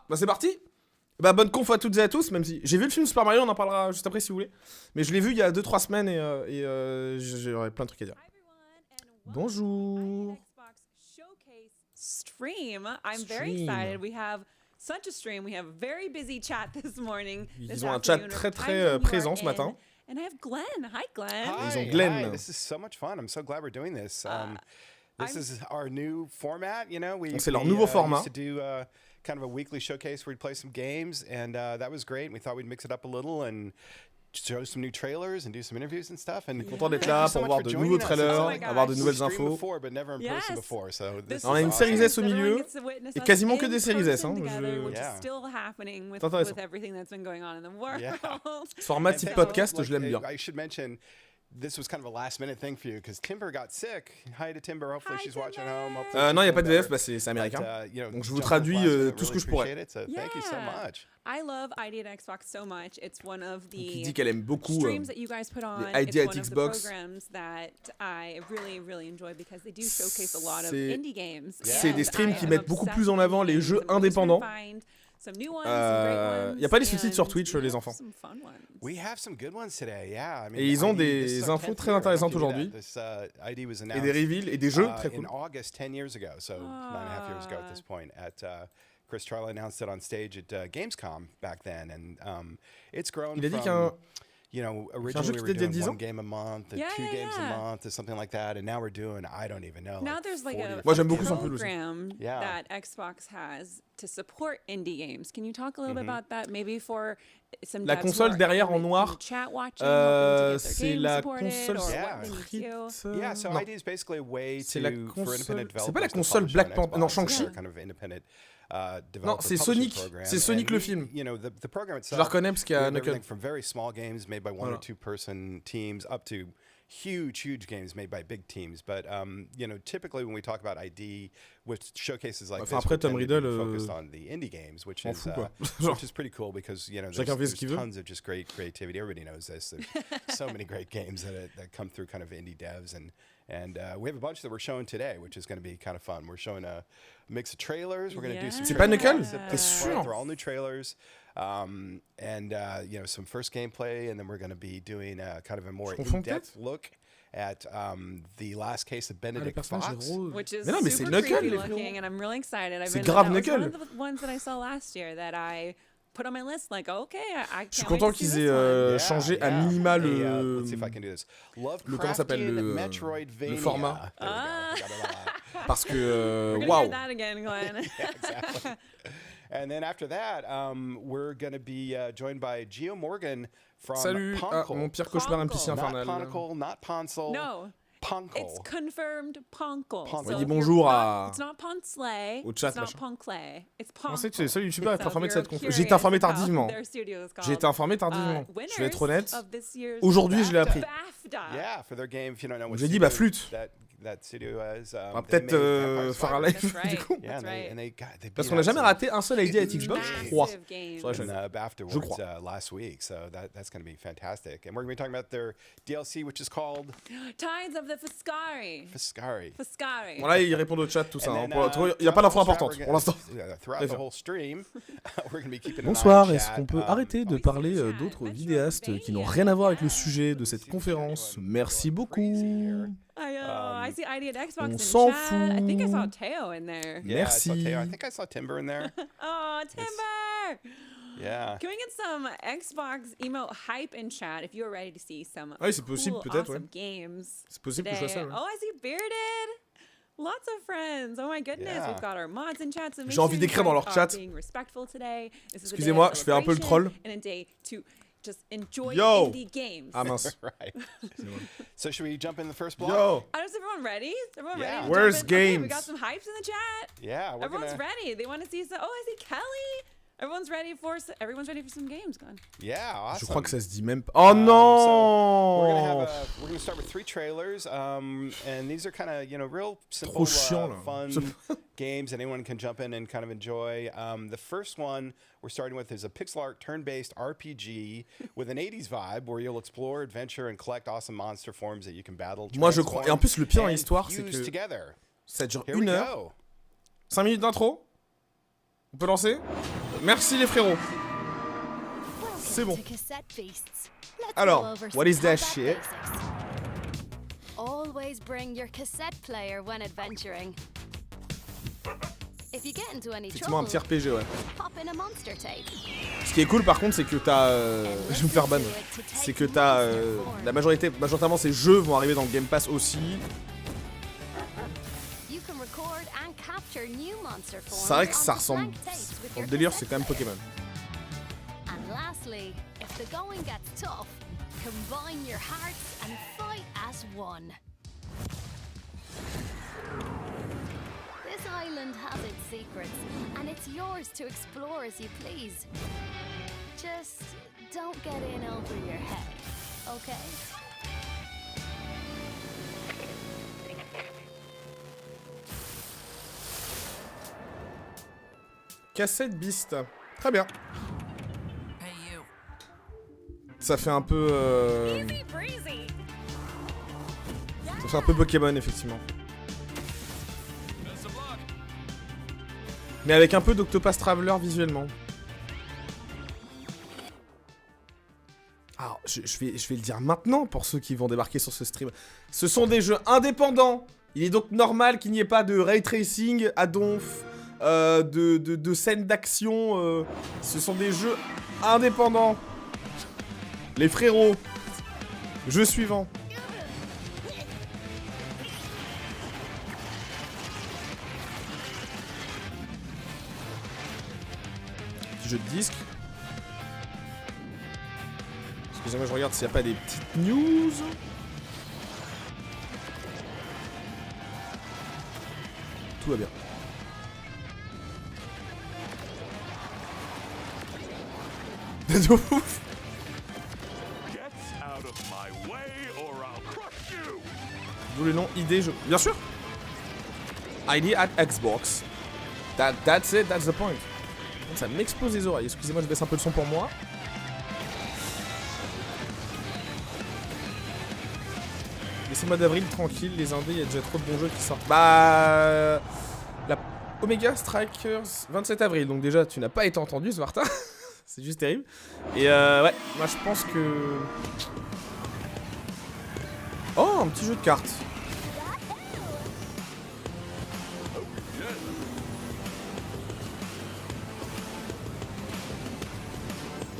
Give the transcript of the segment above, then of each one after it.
bah c'est parti. Bah bonne conf à toutes et à tous, même si j'ai vu le film Super Mario, on en parlera juste après si vous voulez. Mais je l'ai vu il y a 2-3 semaines et j'aurais plein de trucs à dire. Bonjour. Stream. I'm very excited. We have such a stream. We have a very busy chat this morning. Ils ont un chat très présent ce matin. And I have Glenn. Hi, Glenn. Hi, Ils ont Glenn. Hi. This is so much fun. I'm so glad we're doing this. This is our new format. You know, c'est leur nouveau format. Used to do kind of a weekly showcase where we'd play some games, and that was great. We thought we'd mix it up a little and show some new trailers and do some interviews and stuff. And content d'être là pour voir de nouveaux trailers, avoir de nouvelles infos. On a une série S au milieu et quasiment que des séries S. C'est intéressant. Ce format type podcast, je l'aime bien. This was kind of a last-minute thing for you because Timber got sick. Hi to Timber. Hopefully she's watching home. Non, il n'y a pas de VF, bah c'est américain. Donc je vous traduis tout ce que je pourrais. Thank you so much. I love ID at Xbox so much. It's one of the il dit qu'elle aime beaucoup streams that you guys put on. les ID at It's Xbox. one of the programs that I really enjoy because they do showcase a lot of indie games. C'est des streams qui mettent beaucoup plus en avant les jeux indépendants. Il n'y a pas les sous-titres sur Twitch, les enfants. Et ils ont des infos très intéressantes aujourd'hui. Et des reveals et des jeux très cool. Chris Charlie announced it on stage at Gamescom back then, and it's grown. Il a dit qu'un you know, originally we were doing one game a month, and two games a month, or something like that, and now we're doing, I don't even know. Now like there's like a program that Xbox has to support indie games. Can you talk a little bit about that? Maybe for some la console derrière en noir, c'est la console Street. Yeah, so ID is basically a way to for independent developers. C'est pas la console Black Panther, non, Shang-Chi. Kind of independent. Non, c'est Sonic. C'est Sonic le film. You know, the program itself, je la reconnais parce qu'il y a Knuckle. From very small games made by one or two person teams up to huge games made by big teams. But you know, typically when we talk about ID with showcases like this, après Tom Riddle focused on the indie games, which is pretty cool because you know there's tons of just great creativity. Everybody knows this. There's so many great games that come through kind of indie devs and we have a bunch that we're showing today, which is going to be kind of fun. We're showing a mix of trailers. We're going to do some. C'est pas Knuckle? T'es sûr? They're all new trailers, and you know, some first gameplay, and then we're going to be doing kind of a more in-depth look at the last case of Benedict Fox, which is mais super Knuckle, creepy looking, and I'm really excited. C'est grave Knuckle. One of the ones that I saw last year that I put on my list, like, okay, I can't. Je suis content qu'ils aient changé à minima le. Let's see if I can do this. Comment s'appelle le format. Parce que wow. That again, Glenn. Yeah, exactly. And then after that, we're going to be joined by Geo Morgan from Salut, mon pire cauchemar implicien infernal. Not Poncle, not Ponsel. No. Punkle. It's confirmed Punkle. On dit bonjour à... It's not Ponsley. Au chat, it's not Punkle. It's Punkle. C'est le seul youtubeur à être informé de cette conférence. J'ai été informé tardivement. Je vais être honnête. Aujourd'hui, je l'ai appris. Yeah, for their game, if you don't know what j'ai dit, bah flûte. That studio is, on va peut-être faire un live du coup. Yeah, parce qu'on n'a jamais raté un seul ID à Xbox, je crois. Je crois. Last week, so that's going to be fantastic. And we're going to be talking about their DLC, which is called Tides of the Fiscari. Fiscari. Voilà, ils répondent au chat, tout ça. Il n'y a pas d'infos importantes pour l'instant. Bonsoir, est-ce qu'on peut arrêter de parler d'autres vidéastes qui n'ont rien à voir avec le sujet de cette conférence? Merci beaucoup. I see ID at Xbox on s'en fout. I think I saw Teo in there. Yeah, merci. I saw Teo. I think I saw Timber in there. Oh, Timber! Yeah. Can we get some Xbox emote hype in chat if you're ready to see some c'est possible, cool, peut-être, awesome games c'est possible que je fasse ça. Oh, I see Bearded. Lots of friends. Oh my goodness, we've got our mods in chat. So j'ai envie d'écrire dans leur chat. Excusez-moi, je fais un peu le troll. Just enjoy Yo. indie games. Ah mince. Right. So should we jump in the first block? Yo. Is everyone ready? Ready? Where's games? Okay, we got some hypes in the chat. Yeah, everyone's ready. They want to see some. Oh, I see Kelly. Everyone's ready for some games, Glenn. Yeah, awesome. Je crois que ça se dit même pas. Oh non! So we're gonna start with 3 trailers, and these are kind of real simple, fun games. Anyone can jump in and kind of enjoy. The first one we're starting with is a pixel art turn-based RPG with an 80s vibe where you'll explore, adventure, and collect awesome monster forms that you can battle. Moi je crois. Et en plus le pire dans l'histoire c'est que ça dure 1 heure. 5 minutes d'intro. On peut lancer? Merci les frérots. C'est bon. Alors, what is that shit? Always bring your cassette player when adventuring. If you get into any Effectivement, un trouble, petit RPG, ouais. pop in a monster tape. Ce qui est cool par contre, c'est que t'as. Je vais me faire ban. C'est que t'as. La majoritairement, ces jeux vont arriver dans le Game Pass aussi. You can record and capture new monster forms C'est vrai que ça onto ressemble. blank tapes with Dans your le délire, cassette c'est quand même player. Pokémon. And lastly, if the going gets tough, combine your hearts and fight as one. This island has its secrets, and it's yours to explore as you please. Just don't get in over your head, okay? Cassette Beast. Très bien. Ça fait un peu. Ça fait un peu Pokémon, effectivement. Mais avec un peu d'Octopath Traveler visuellement. Alors, je vais le dire maintenant pour ceux qui vont débarquer sur ce stream. Ce sont des jeux indépendants. Il est donc normal qu'il n'y ait pas de ray tracing à donf, de scènes d'action. Ce sont des jeux indépendants. Les frérots. Jeu suivant. Jeu de disque. Excusez-moi, je regarde s'il n'y a pas des petites news. Tout va bien. De ouf. D'où le nom ID, je... Bien sûr. ID at Xbox. That's it, that's the point. Ça m'explose les oreilles. Excusez-moi, je baisse un peu le son pour moi. Laissez-moi d'avril tranquille, les indés, il y a déjà trop de bons jeux qui sortent. Bah... La Omega Strikers, 27 avril. Donc déjà, tu n'as pas été entendu, Svarta. C'est juste terrible. Et ouais, moi je pense que... Oh, un petit jeu de cartes.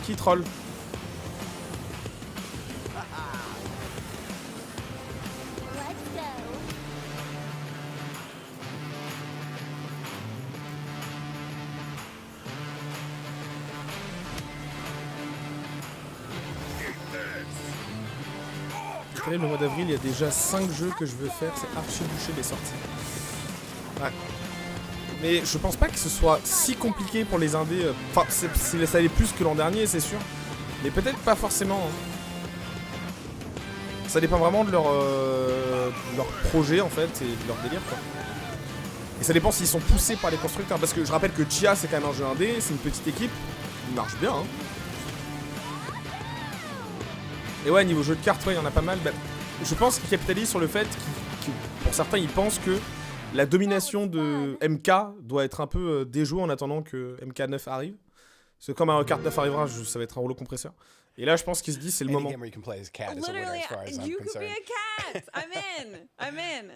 Qui troll? Le mois d'avril, il y a déjà 5 jeux que je veux faire, c'est archi bouché les sorties. Ouais. Mais je pense pas que ce soit si compliqué pour les indés. Enfin, ça allait plus que l'an dernier, c'est sûr. Mais peut-être pas forcément. Hein. Ça dépend vraiment de leur projet, en fait, et de leur délire, quoi. Et ça dépend s'ils sont poussés par les constructeurs. Parce que je rappelle que Chia, c'est quand même un jeu indé, c'est une petite équipe. Il marche bien, hein. Et ouais, niveau jeu de cartes, ouais, il y en a pas mal. Bah, je pense qu'ils capitalisent sur le fait que pour certains, ils pensent que la domination de MK doit être un peu déjouée en attendant que MK9 arrive. Parce que quand Mario Kart 9 arrivera, ça va être un rouleau compresseur. Et là, je pense qu'ils se disent c'est le moment. Literally, you could be a cat. I'm in.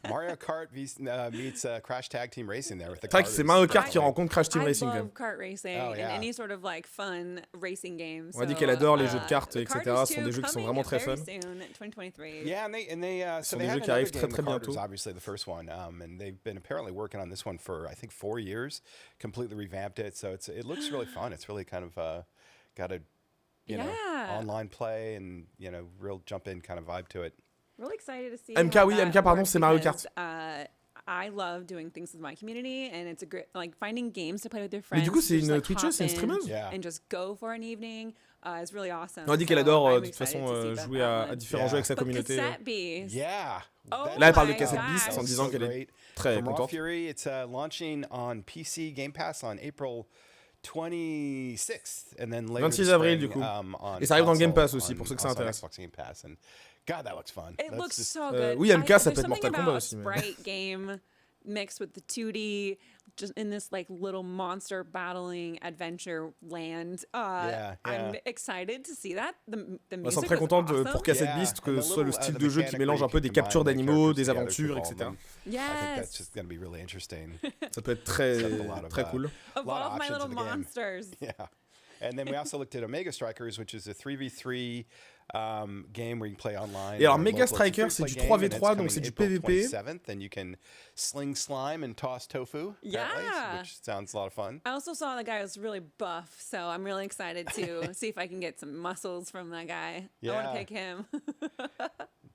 Mario Kart meets Crash Tag Team Racing there with the C'est vrai que c'est Mario Kart qui rencontre Crash Team Racing. I love kart racing and any sort of like fun racing game. On a dit qu'elle adore les jeux de cartes, etc. Ce sont des jeux qui sont vraiment très fun. Yeah, Ce sont des jeux qui arrivent très très bientôt. Obviously the first one, and they've been apparently working on this one for I think 4 years, completely revamped it, so it looks really fun. It's really kind of got a you know, online play and, you know, real jump-in kind of vibe to it. Really excited to see MK, oui, MK, pardon, c'est Mario Kart. I love doing things with my community, and it's a great, like, finding games to play with your friends. Mais du coup, c'est une like, Twitcheuse, c'est une streameuse. Yeah. And just go for an evening. It's really awesome. On a dit qu'elle adore, de toute façon, jouer à différents jeux avec sa communauté. Yeah. Là, elle parle de Cassette Beast en disant qu'elle est très contente. Fury, it's launching on PC Game Pass on April 26th, and then later 26 avril, du coup. Et ça arrive dans le Game Pass aussi, pour ceux que ça intéresse. God, that looks fun. It looks so good. Oui, MK, ça peut être Mortal Kombat aussi. Sprite game mixed with the 2D, just in this like little monster battling adventure land. I'm excited to see that. The On music est très was content awesome. pour Cassette Beast que ce soit le style de jeu qui mélange un peu des captures d'animaux, des aventures, etc. I think that's just going to be really interesting. Ça peut être très cool. Evolve my little monsters. Yeah. And then we also looked at Omega Strikers, which is a 3v3 game where you can play online. Et alors Mega Striker, c'est du 3v3, donc c'est du PVP. And you can sling slime and toss tofu. Yeah. Which sounds a lot of fun. I also saw the guy was really buff, so I'm really excited to see if I can get some muscles from that guy. I want to pick him.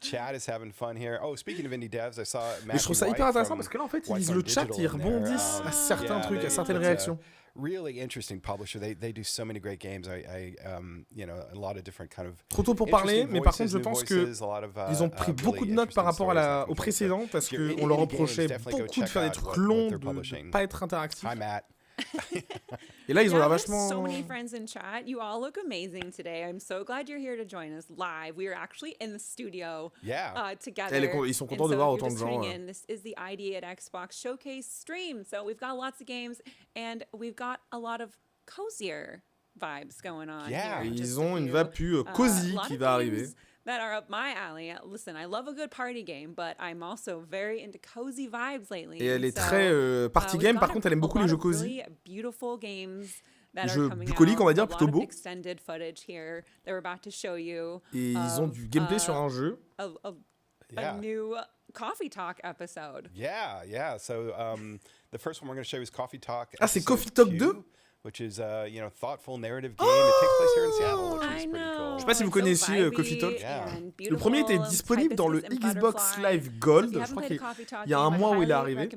Chad is having fun here. Oh, speaking of indie devs, I saw Mais je trouve ça hyper intéressant parce que là en fait ils lisent le chat et ils rebondissent à certains trucs, à certaines réactions. Really interesting publisher. They do so many great games. You know, a lot of different kind of. Trop tôt pour parler, mais par contre je pense que ils ont pris beaucoup de notes par rapport au précédent parce qu'on leur reprochait beaucoup de faire des trucs longs, de pas être interactif. Hi Matt. Et là ils ont l'air vachement. So many friends in chat. You all look amazing today. I'm so glad you're here to join us live. We are actually in the studio together. Ils sont contents de voir autant de gens. This is the ID at Xbox Showcase stream. So we've got lots of games and we've got a lot of cozier vibes going on. Yeah, here. Ils ont une vibe plus cosy qui va arriver. That are up my alley. Listen, I love a good party game, but I'm also very into cozy vibes lately. Et elle est très party game. Par contre, elle aime beaucoup les jeux cosy. Beautiful games. Les jeux bucoliques, on va dire, plutôt beaux. Extended footage here. They're about to show you. Et ils ont du gameplay sur un jeu. A new Coffee Talk episode. Yeah. So the first one we're going to show you is Coffee Talk. Ah, c'est Coffee Talk 2? Which is thoughtful narrative game. It takes place here in Seattle, which is pretty cool. Je sais pas si vous connaissiez Coffee Talk. Le premier était disponible dans le Xbox Live Gold. Je crois qu'il y a un mois où il est arrivé.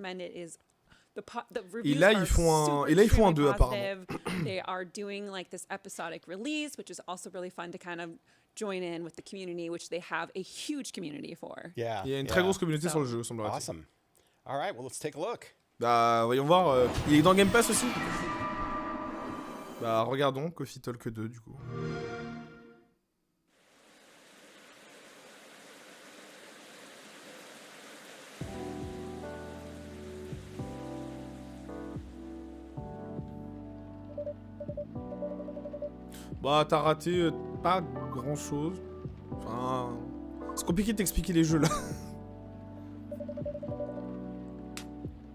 Et là ils font un 2 apparemment. They are doing like this episodic release, which is also really fun to kind of join in with the community, which they have a huge community for. Yeah. Il y a une très grosse communauté sur le jeu, semblerait-il. Awesome. All right, well let's take a look. Bah voyons voir. Il est dans Game Pass aussi. Bah regardons Coffee Talk 2 du coup. Bah t'as raté pas grand chose. Enfin, c'est compliqué de t'expliquer les jeux là.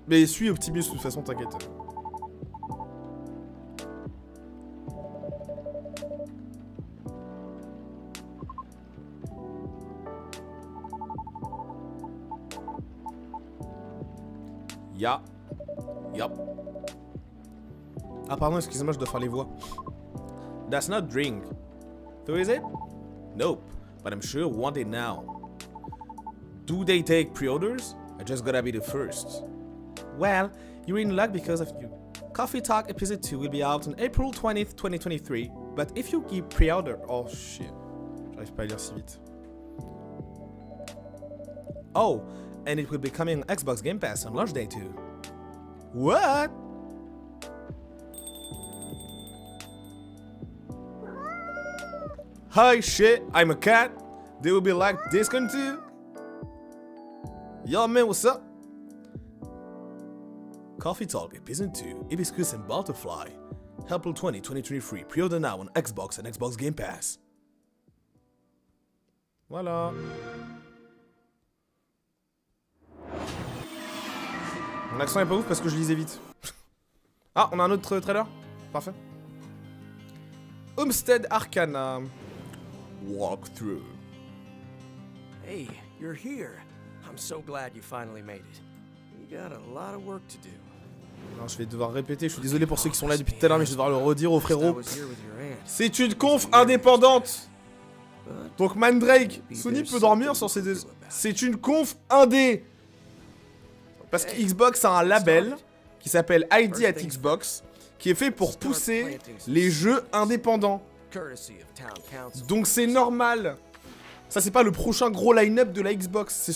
Mais suis optimiste de toute façon, t'inquiète. Yup. Ah pardon, excusez-moi, je dois faire les voix. That's not drink. So is it? Nope. But I'm sure one day now. Do they take pre-orders? I just gotta be the first. Well, you're in luck because of you. Coffee Talk Episode 2 will be out on April 20th, 2023. But if you keep pre-order... Oh shit. J'arrive pas à lire si vite. Oh, and it will be coming on Xbox Game Pass on launch day too. What? Hi shit, I'm a cat. They will be like this one too. Yo man, what's up? Coffee Talk Episode 2, Hibiscus and Butterfly. April 20, 2023. Pre-order now on Xbox and Xbox Game Pass. Voilà. Mon accent est pas ouf parce que je lisais vite. Ah, on a un autre trailer? Parfait. Homestead Arcana. Walkthrough. Hey, you're here. I'm so glad you finally made it. You got a lot of work to do. Alors, je vais devoir répéter, je suis désolé pour ceux qui sont là depuis tout à l'heure, mais je vais devoir le redire aux frérots. C'est une conf indépendante. Donc Mandrake, Sony peut dormir sur ces deux. C'est une conf indé. Parce que Xbox a un label qui s'appelle ID at Xbox, qui est fait pour pousser les jeux indépendants. Donc c'est normal. Ça c'est pas le prochain gros line-up de la Xbox,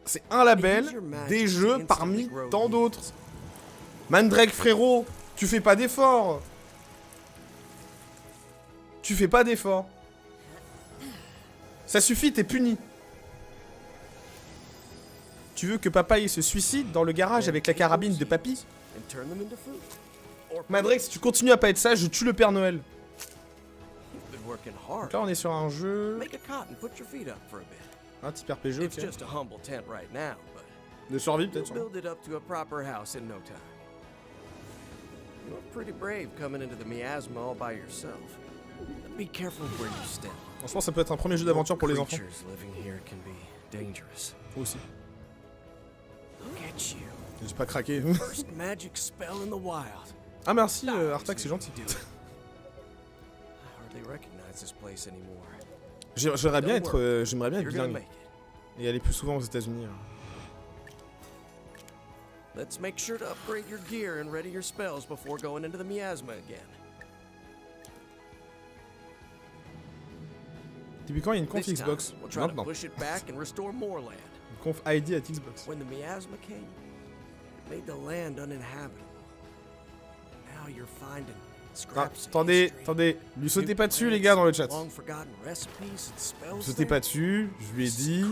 c'est un label, des jeux parmi tant d'autres. Mandrake frérot, tu fais pas d'efforts. Tu fais pas d'efforts. Ça suffit, t'es puni. Tu veux que papa il se suicide dans le garage avec la carabine de papy? Madrex, si tu continues à pas être sage, je tue le Père Noël. Donc là on est sur un jeu... Un type RPG, ok. De survie peut-être. Franchement ça peut être un premier jeu d'aventure pour les enfants. Moi aussi. J'ai pas craqué. Ah merci Artax, c'est gentil. J'aimerais bien être bilingue et aller plus souvent aux États-Unis. Let's make sure to upgrade your gear and ready your spells before going into the miasma again. Depuis quand il y a une conf Xbox? Maintenant. Push it back and restore more land. Une conf ID à Xbox. When the miasma came, it made the land uninhabitable. Now you're finding scraps. Attendez, lui sautez pas dessus les gars dans le chat. Lui sautez pas dessus, je lui ai dit.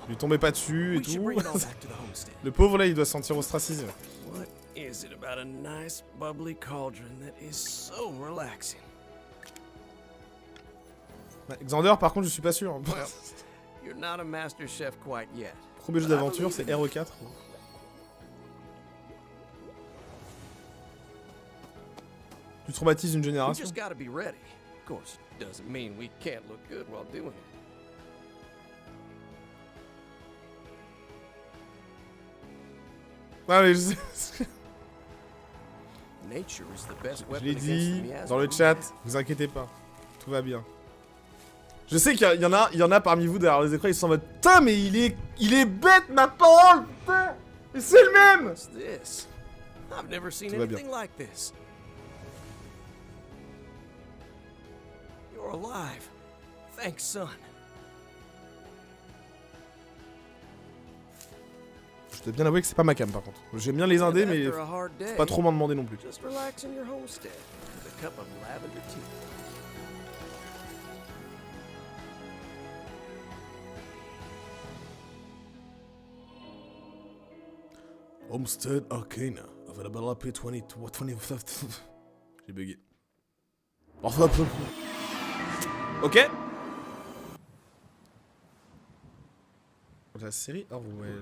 Lui tombez pas dessus et tout. Le pauvre là il doit se sentir ostracisé. What is it about a nice bubbly cauldron that is so relaxing? Xander par contre je suis pas sûr. Well, you're not a master chef quite yet. Premier jeu d'aventure c'est RE4. Tu traumatises une génération. You just gotta be ready. Of course, it doesn't mean we can't look good while doing it. Ah mais je sais. Je l'ai dit dans le chat, vous inquiétez pas, tout va bien. Je sais qu'il y en a parmi vous derrière les écrans, ils sont en mode putain mais il est bête ma parole, putain. Et c'est le même. Tout va bien. You're alive. Thanks, son. Je dois bien avouer que c'est pas ma cam par contre. J'aime bien les indés mais faut pas trop m'en demander non plus. Homestead Arcana, available up 20. J'ai bugué. Ok. La série Orwell.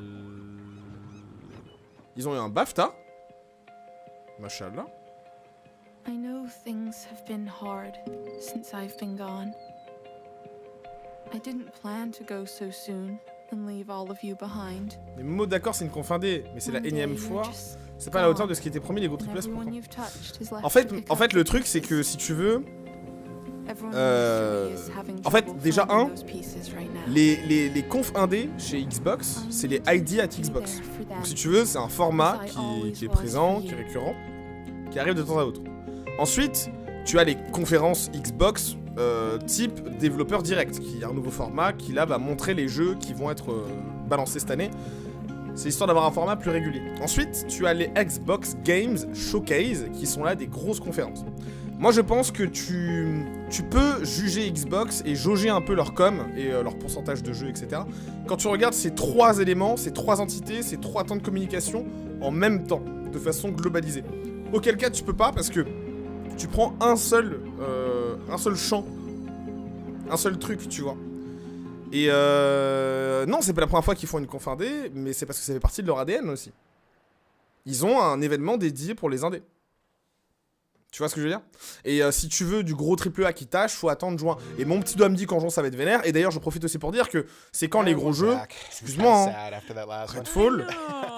Ils ont eu un BAFTA. Machallah. I know things have been hard since I've been gone. I didn't plan to go so soon and leave all of you behind. Les mots d'accord, c'est une conf indé, mais c'est la énième fois. C'est pas à la hauteur de ce qui était promis les gros triple S. En fait, le truc, c'est que si tu veux. En fait, déjà les confs indés chez Xbox, c'est les ID at Xbox. Donc si tu veux, c'est un format qui est présent, qui est récurrent, qui arrive de temps à autre. Ensuite, tu as les conférences Xbox type développeur direct, qui est un nouveau format qui là va montrer les jeux qui vont être balancés cette année. C'est histoire d'avoir un format plus régulier. Ensuite, tu as les Xbox Games Showcase, qui sont là des grosses conférences. Moi, je pense que tu peux juger Xbox et jauger un peu leur com et leur pourcentage de jeux, etc. Quand tu regardes ces trois éléments, ces trois entités, ces trois temps de communication en même temps, de façon globalisée. Auquel cas, tu peux pas parce que tu prends un seul champ, un seul truc, tu vois. Et non, c'est pas la première fois qu'ils font une conf indé, mais c'est parce que ça fait partie de leur ADN aussi. Ils ont un événement dédié pour les indés. Tu vois ce que je veux dire? Et si tu veux du gros AAA qui tâche, faut attendre juin. Et mon petit doigt me dit qu'en juin ça va être vénère. Et d'ailleurs, je profite aussi pour dire que c'est quand les gros jeux, excuse-moi, hein, Redfall,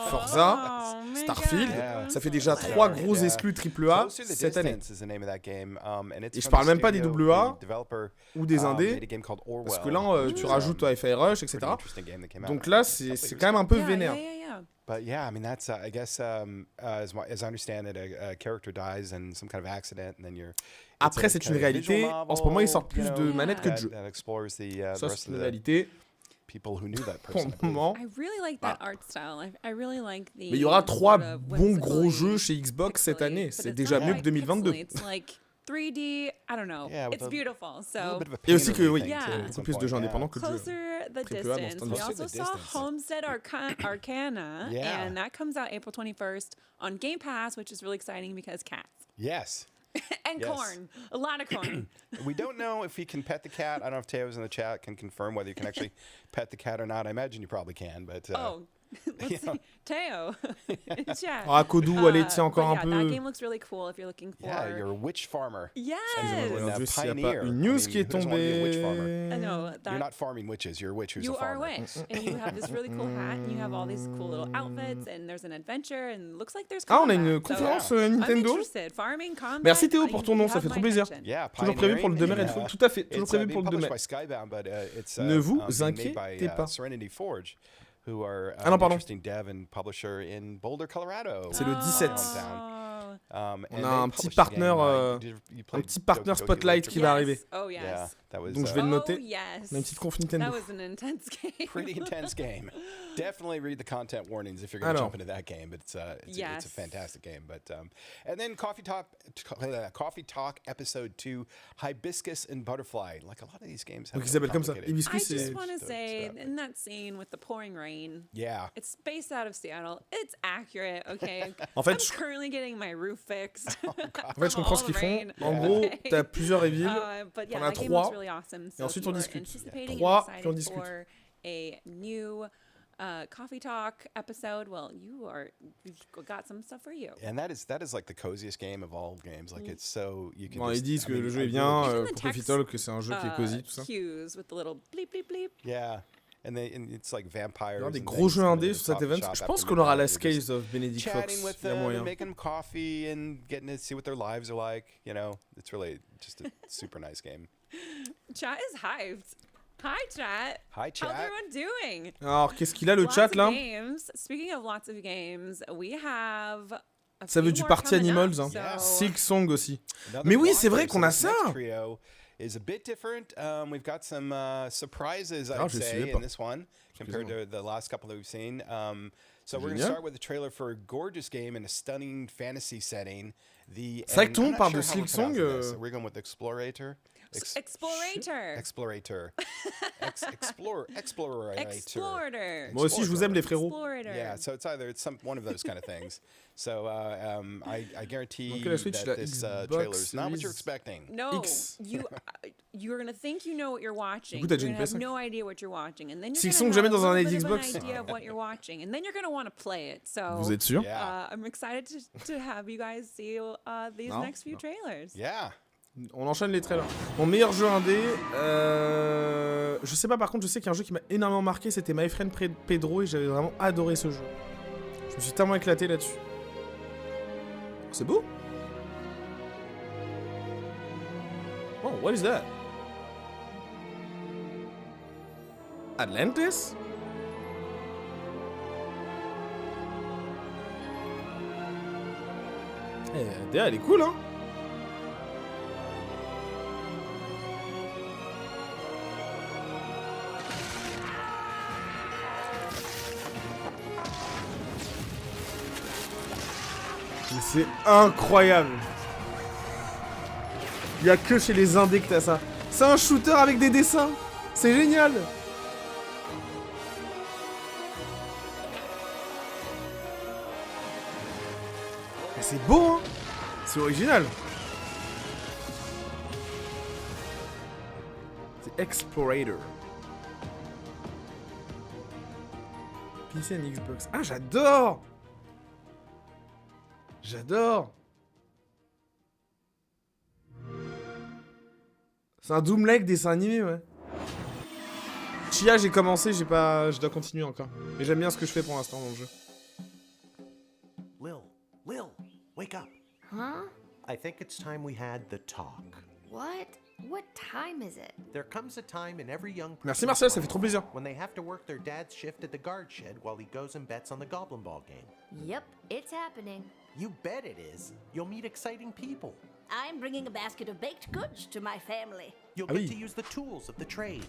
Forza, Starfield, ça fait déjà 3 gros exclus AAA cette année. Et je parle même pas des AA ou des indés, parce que là, tu rajoutes FI Rush, etc. Donc là, c'est quand même un peu vénère. But yeah, I mean that's I guess as I understand it, a character dies in some kind of accident, and then you're. Après, c'est une réalité. En ce moment, ils sortent plus de manettes que de jeux. Ça, c'est une réalité. People who knew that Pour le moment. I really like that art style. I really like the. Mais il y aura 3 bons gros jeux chez Xbox cette année. C'est déjà mieux que 2022. 3D. I don't know. Yeah, it's beautiful. So Et aussi que oui, Yeah. c'est beaucoup plus de jeux indépendants que de jeux. Closer the Très peu à dans distance. cette We industrie. also saw Homestead Arcana, Yeah. and that comes out April 21st on Game Pass, which is really exciting because cats. Yes. And Yes. corn. A lot of corn. We don't know if he can pet the cat. I don't know if Teo's in the chat can confirm whether you can actually pet the cat or not. I imagine you probably can, but Let's see. Teo in chat. Ah, Kodou, allez, tiens encore un That peu. game looks really cool if you're looking for. yeah, you're a witch farmer. Yes. Regarde juste s'il n'y a Pioneer. pas une news I mean, qui est who doesn't wanna be a witch farmer? tombée. No, You're that not farming witches. You're a witch who's you a are a farmer. witch, and you have this really cool hat, and you have all these cool little outfits, and there's an adventure, and looks like there's Ah, on a combat. une conférence Nintendo. I'm interested. Farming, combat. Merci Théo you pour ton nom, ça have fait trop my plaisir. attention. Yeah, Toujours prévu pour le 2 mai Pioneering, Redfall. Tout à fait, toujours it's, prévu being pour le 2 mai. published by Skybound, but it's Ne vous being made inquiétez by pas. Serenity Forge, who are Ah non, an pardon. interesting dev and publisher in Boulder, Colorado. C'est le 17. Oh. And On a they un petit published the partenaire, game, you un played petit partenaire Doki Doki spotlight Literature. qui va arriver. Oh yes. Yeah, that was Donc je vais le noter. Oh yes. On a une petite conf That Nintendo. was an intense game. pretty intense game. Definitely read the content warnings if you're going to Alors. jump into that game. But it's a Yes. fantastic game. But and then Coffee Talk episode 2, Hibiscus and Butterfly. Like a lot of these games have Donc il s'appelle comme ça. complicated- I Hibiscus, just c'est. want to say, stuff. in that scene with the pouring rain, Yeah. it's based out of Seattle. It's accurate, okay? En fait, I'm je- currently getting my roof fixed. En fait, je comprends ce qu'ils font. En gros, Okay. t'as plusieurs reveals. But yeah, T'en as that game 3, looks really awesome. So ensuite if on you are discute. anticipating 3, and puis on excited discute. for a new Coffee Talk episode, well, you've got some stuff for you. And that is like the coziest game of all games. Like it's so you can. Bon, ils just- disent I que mean, le jeu I est bien, really- Even the pour text, Profitol, que c'est un jeu qui est cosy, tout ça. Cues with the little bleep bleep bleep. Yeah. And it's like vampires. Il y aura des and gros things jeux coming indés into sur the cet coffee event. shop Je pense after qu'on aura la midnight. You're just case of Benedict chatting Fox. with Il y a them, moyen. and making them coffee and getting to see what their lives are like. You know, it's really just a super nice game. Chat is hyped. Hi, chat. Hi, chat. How's everyone doing? Alors, qu'est-ce qu'il a le Lots chat of là? games. Speaking of lots of games, we have a Ça veut few du more Party coming Animals, up, hein. Yeah. Six Song aussi. Another Mais oui, block c'est vrai game, qu'on so a this ça. next trio is a bit different. We've got some surprises, Ah, I'd je say, suivais in pas. this one compared to the last couple that we've seen. So we're going to Génial. start with a trailer for a gorgeous game in a stunning fantasy setting. C'est vrai que tout le monde parle de Silk Song. We're going with Explorator. Explorator. Explorator. Explorator. Explorator. Moi aussi, je vous aime les frérots. Explorator. Yeah, so it's one of those kind of things. So I guarantee Donc la Switch, la that this Xbox trailer is not what you're Series. expecting. No, X. you're gonna think you know what you're watching. Du coup, t'as You're déjà gonna une have PS5. no idea what you're watching, and then you're Six gonna Song have jamais a dans un little ID bit of Xbox. an idea of what you're watching, and then you're gonna want to play it. So Vous êtes sûr? Yeah. I'm excited to have you guys see these No, next few trailers. Yeah. On enchaîne les trailers. Mon meilleur jeu indé, je sais pas, par contre, je sais qu'il y a un jeu qui m'a énormément marqué, c'était My Friend Pedro, et j'avais vraiment adoré ce jeu. Je me suis tellement éclaté là-dessus. C'est beau. Oh, what is that? Atlantis? Eh, DA, elle est cool, hein? Mais c'est incroyable. Il y a que chez les indés que t'as ça. C'est un shooter avec des dessins. C'est génial. Mais c'est beau, hein. C'est original. C'est Explorator. PC and Xbox. Ah, j'adore. J'adore. C'est un Doom-like dessin animé, ouais. Chia, j'ai commencé, je dois continuer encore. Mais j'aime bien ce que je fais pour l'instant dans le jeu. Lil, wake up. Huh? I think it's time we had the talk. What? What time is it? There comes a time in every young Merci person's Marcel, ça fait life trop plaisir. when they have to work their dad's shift at the guard shed while he goes and bets on the Goblin Ball game. Yep, it's happening. You bet it is. You'll meet exciting people. I'm bringing a basket of baked goods to my family. You'll Ah get oui. to use the tools of the trade.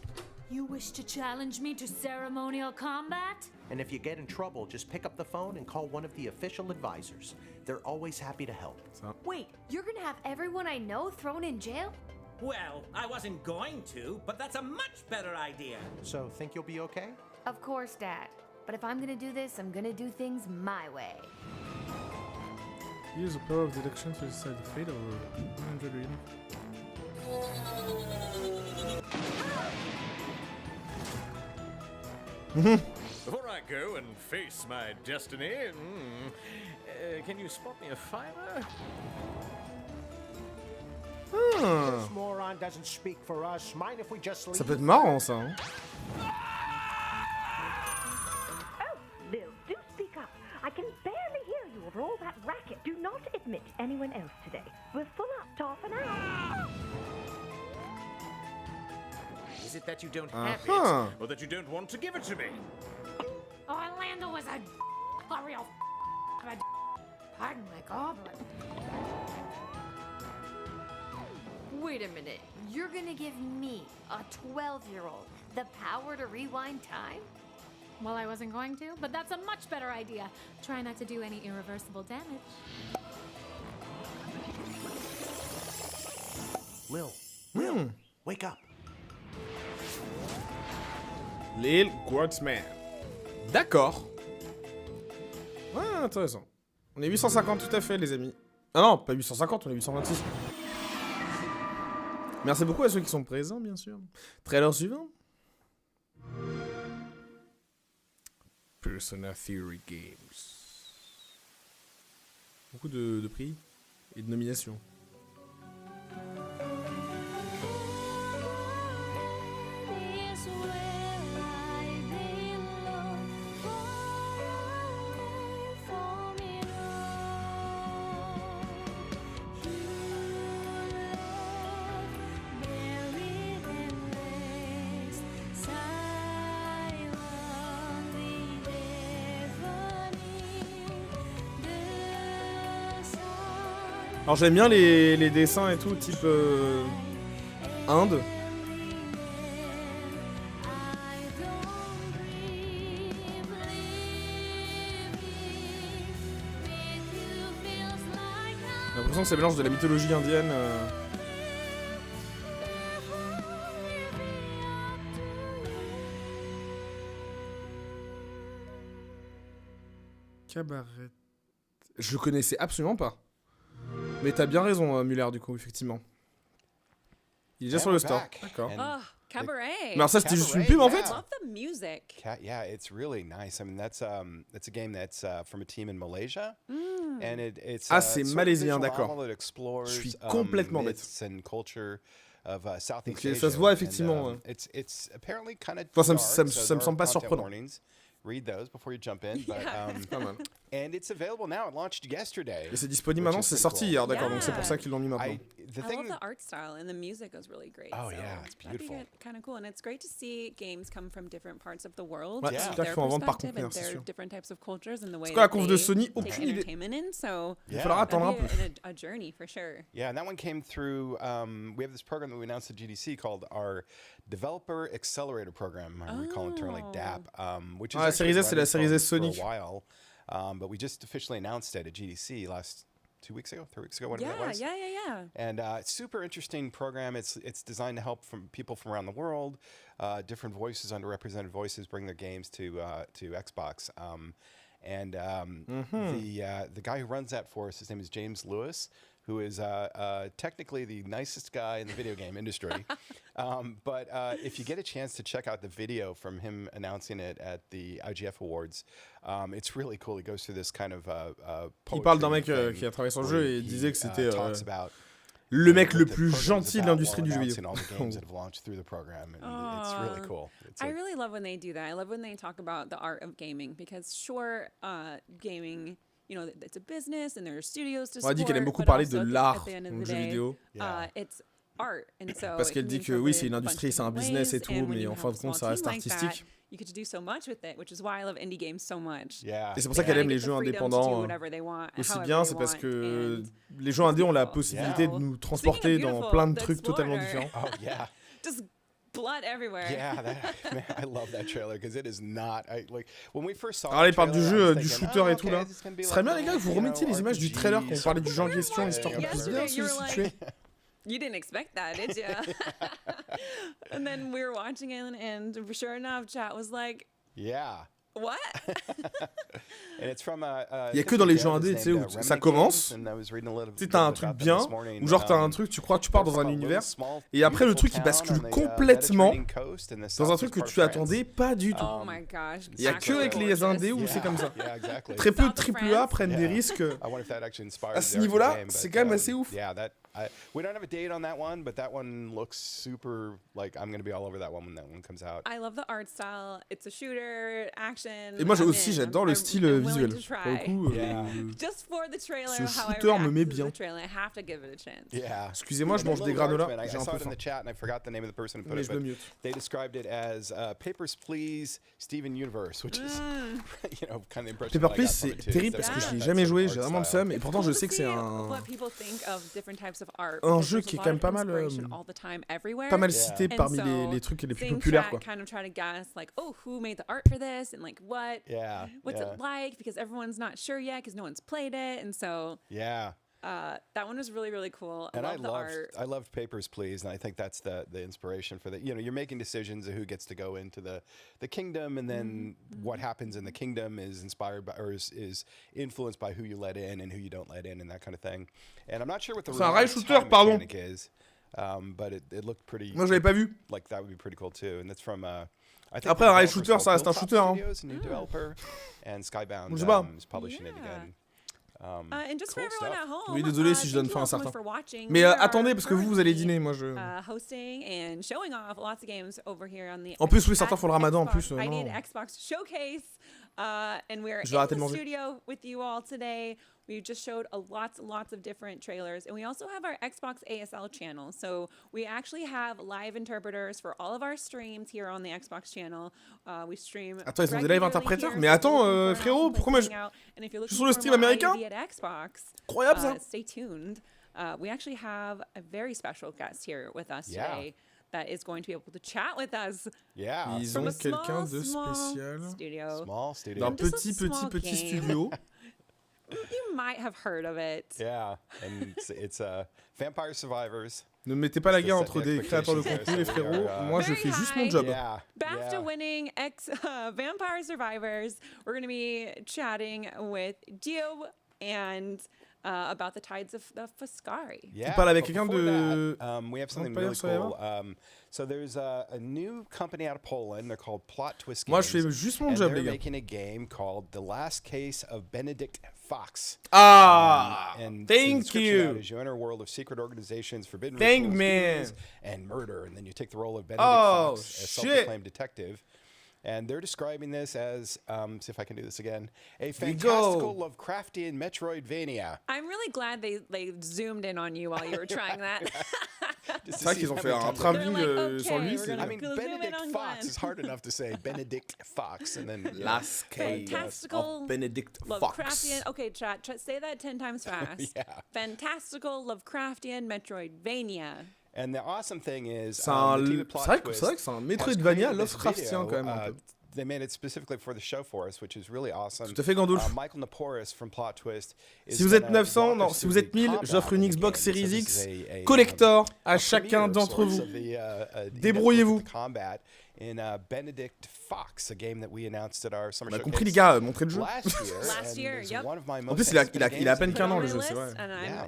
You wish to challenge me to ceremonial combat? And if you get in trouble, just pick up the phone and call one of the official advisors. They're always happy to help. Wait, you're gonna have everyone I know thrown in jail? Well, I wasn't going to, but that's a much better idea. So, think you'll be okay? Of course, Dad. But if I'm gonna do this, I'm gonna do things my way. Use the power of deduction to decide the fate of Before I go and face my destiny, can you spot me a fiver? This moron doesn't speak for us. Mind if we just leave? Ça peut être marrant ça. Hein. Oh, Lil, do speak up. I can barely hear you over all that racket. Do not admit anyone else today. We're full up to half an hour. Is it that you don't have it, or that you don't want to give it to me? Orlando was a real pardon my God. Wait a minute. You're gonna give me, a 12-year-old, the power to rewind time? Well, I wasn't going to, but that's a much better idea. Try not to do any irreversible damage. Lil, wake up. Lil Quartzman. D'accord. Ouais, intéressant. On est 850 tout à fait, les amis. Ah non, pas 850, on est 826. Merci beaucoup à ceux qui sont présents, bien sûr. Trailer suivant. Persona Theory Games. Beaucoup de prix et de nominations. Alors j'aime bien les dessins et tout, type Inde. J'ai l'impression que c'est un mélange de la mythologie indienne. Cabaret. Je connaissais absolument pas. Mais t'as bien raison, Muller, du coup, effectivement. Il est déjà sur le store. D'accord. Oh, cabaret. Mais alors ça, c'était juste une pub, en fait? I love the music. Yeah, it's really nice. I mean, that's a game that's from a team in Malaysia. And it's ah, c'est malaisien, d'accord. Je suis complètement bête. Of Southeast Donc, Asia. ça se voit, effectivement. And, it's apparently kind of enfin, ça me semble pas surprenant. Read those before you jump in. But, and it's available now. It launched yesterday. Et c'est disponible maintenant, c'est sorti hier, d'accord. Donc c'est pour ça qu'ils l'ont mis maintenant. I love the art style and the music was really great. Oh so yeah, it's beautiful. That'd be kind of cool, and it's great to see games come from different parts of the world. Ouais, c'est clair qu'il faut en vendre par conteneur, c'est sûr. Different types of cultures and the way c'est quoi la conf de Sony? Aucune idée. So il va falloir attendre un peu. A journey for sure. Yeah, and that one came through. We have this program that we announced at GDC called our Developer Accelerator Program. We call it internally DAP, which is la série S, c'est la série S Sony. For a while, but we just officially announced it at GDC last 3 weeks ago, whatever it was. Yeah. And it's super interesting program. It's designed to help from people from around the world, different voices, underrepresented voices, bring their games to Xbox. The guy who runs that for us, his name is James Lewis, who is technically the nicest guy in the video game industry. But if you get a chance to check out the video from him announcing it at the IGF Awards, it's really cool. He goes through this kind of il parle d'un mec qui a travaillé sur le jeu et il disait que c'était le mec le plus gentil de l'industrie du jeu vidéo. I really love when they do that. I love when they talk about the art of gaming because sure, gaming, you know, it's a business and there are studios to support. On a dit qu'elle aime beaucoup parler de l'art dans le jeu vidéo. It's art, and so parce qu'elle dit que oui, c'est une industrie, c'est un business et tout, mais en fin de compte, ça reste artistique. You get to do so much with it, which is why I love indie games so much. Et c'est pour ça qu'elle aime les jeux indépendants aussi bien, c'est parce que les jeux indés ont la possibilité de nous transporter dans plein de trucs totalement différents. Just blood everywhere. Yeah, man, I love that trailer because it is not. Like when we first saw. Alors, il parle du jeu, du shooter et tout là. Ce serait bien, les gars, que vous remettiez les images du trailer quand on parlait du jeu en question, histoire qu'on puisse bien se situer. You didn't expect that, did you? And then we were watching it, and sure enough, chat was like, yeah. What? Il y a que dans les jeux indés, tu sais, où ça commence. Tu sais, t'as un truc bien, ou genre t'as un truc, tu crois que tu pars dans un univers, et après le truc il bascule complètement dans un truc que tu attendais pas du tout. Oh my gosh. Il y a que avec les indés où c'est comme ça. Très peu de AAA prennent des risques. À ce niveau-là, c'est quand même assez ouf. We don't have a date on that one, but that one looks super, like, I'm going to be all over that one when that one comes out. I love the art style. It's a shooter, action. Et moi aussi, j'adore le style visuel. Pour le coup, Just for the trailer, ce shooter me met bien. I have to give it a chance. Yeah. Excusez-moi, je mange des granolas. I saw it in the chat and I forgot the name of the person who put it, but they described it as Papers, Please, Steven Universe, which is, you know, kind of impressive. Paper Please, c'est terrible parce que je l'ai jamais joué, j'ai vraiment le seum, et pourtant je sais que c'est un jeu qui est quand même pas mal cité parmi les trucs les plus populaires, quoi. Kind of try to guess, like, oh, who made the art for this, and like what's it like, because everyone's not sure yet because no one's played it, and so that one was really, really cool. I love the art. I loved Papers, Please, and I think that's the inspiration for the. You know, you're making decisions of who gets to go into the kingdom, and then what happens in the kingdom is inspired by or is influenced by who you let in and who you don't let in, and that kind of thing. And I'm not sure what the mechanic is, but it looked pretty. Moi, je l'avais pas vu. Like that would be pretty cool too, and that's from. Après, un rail shooter, ça reste un shooter. Hein. New developer, and Skybound is publishing it again. And just for everyone at home, oui, désolé si je donne fin à certains. Mais attendez, parce que vous allez dîner, moi je. Hosting and showing off lots of games over here on the. En plus, oui, certains font le Ramadan en plus. I did Xbox Showcase, and we're in the studio with you all today. We just showed lots of different trailers, and we also have our Xbox ASL channel. So we actually have live interpreters for all of our streams here on the Xbox channel. We stream. Attends, ils ont des live interpréteurs? Mais attends, frérot, pourquoi moi je suis sur le stream américain? Incroyable ça. Stay tuned. We actually have a very special guest here with us today. That is going to be able to chat with us. Yeah. Ils ont quelqu'un de spécial. Small studio. D'un petit studio. You might have heard of it. Yeah, and it's Vampire Survivors. Ne mettez pas la guerre entre des créateurs de contenu, les frérots. Moi, je fais juste mon job. BAFTA-winning Vampire Survivors. We're going to be chatting with Gio and about the tides of the Foscari. Yeah. Tu parles avec quelqu'un de. We have something really cool. So there's a new company out of Poland. They're called Plot Twist Games. Moi, je fais juste mon job, les gars. They're making a game called The Last Case of Benedict Fox. And thank you. You enter a world of secret organizations, forbidden rituals, and murder, and then you take the role of Benedict Fox, a self-proclaimed detective. And they're describing this as, see if I can do this again, a fantastical Lovecraftian Metroidvania. I'm really glad they zoomed in on you while you were trying that. C'est vrai qu'ils ont fait un travelling sur lui. I mean, Benedict Fox is hard enough to say. Benedict Fox, and then Last Case of Benedict Fox. Lovecraftian. Okay, chat. Say that 10 times fast. Fantastical Lovecraftian Metroidvania. And the awesome thing is, c'est vrai que c'est un Metroidvania Lovecraftien quand même un peu. They made it specifically for the show for us, which is really awesome. Tout à fait, Gandalf. Michael Naporis from Plot Twist. Si vous êtes 900, non, si vous êtes 1000, j'offre une Xbox Series X collector à chacun d'entre vous. Débrouillez-vous. In Benedict Fox, a game that we announced at our summer showcase. On a compris les gars, montrez le jeu. Last year, yep. En plus, il a à peine qu'un an le jeu, c'est vrai.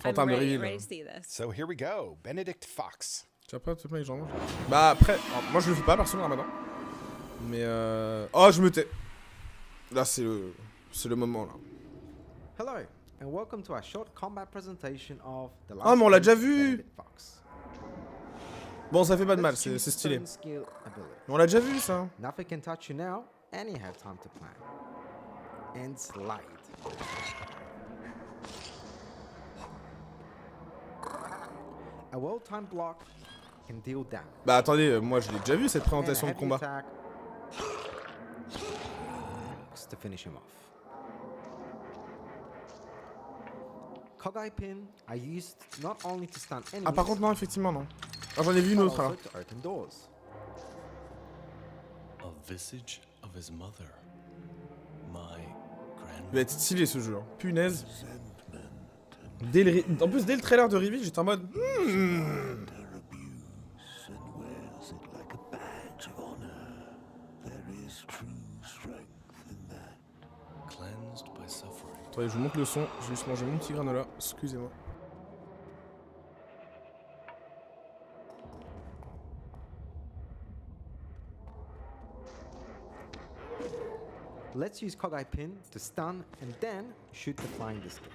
En termes de reveal. So here we go, Benedict Fox. Tu vas pas te mettre les jambes? Bah après, moi je le fais pas perso le Ramadan. Mais oh, je me tais. Là, c'est le moment là. Hello and welcome to our short combat presentation of the last. Ah, mais on l'a déjà vu. Bon, ça fait pas de mal, c'est stylé. On l'a déjà vu ça. Nothing can touch you now, and you have time to plan. And slide. A well-timed block can deal damage. Bah attendez, moi je l'ai déjà vu cette présentation de combat. To finish him off. Kogai pin are used not only to stun enemies. Ah par contre non, effectivement non. Ah, j'en ai vu une autre là. visage of his mother. Il va être stylé ce jeu, hein. Punaise. En plus, dès le trailer de Reveal, j'étais en mode. Attendez, je vous montre le son. J'ai juste mangé mon petit granola. Excusez-moi. Let's use Kogai Pin to stun and then shoot the flying biscuit.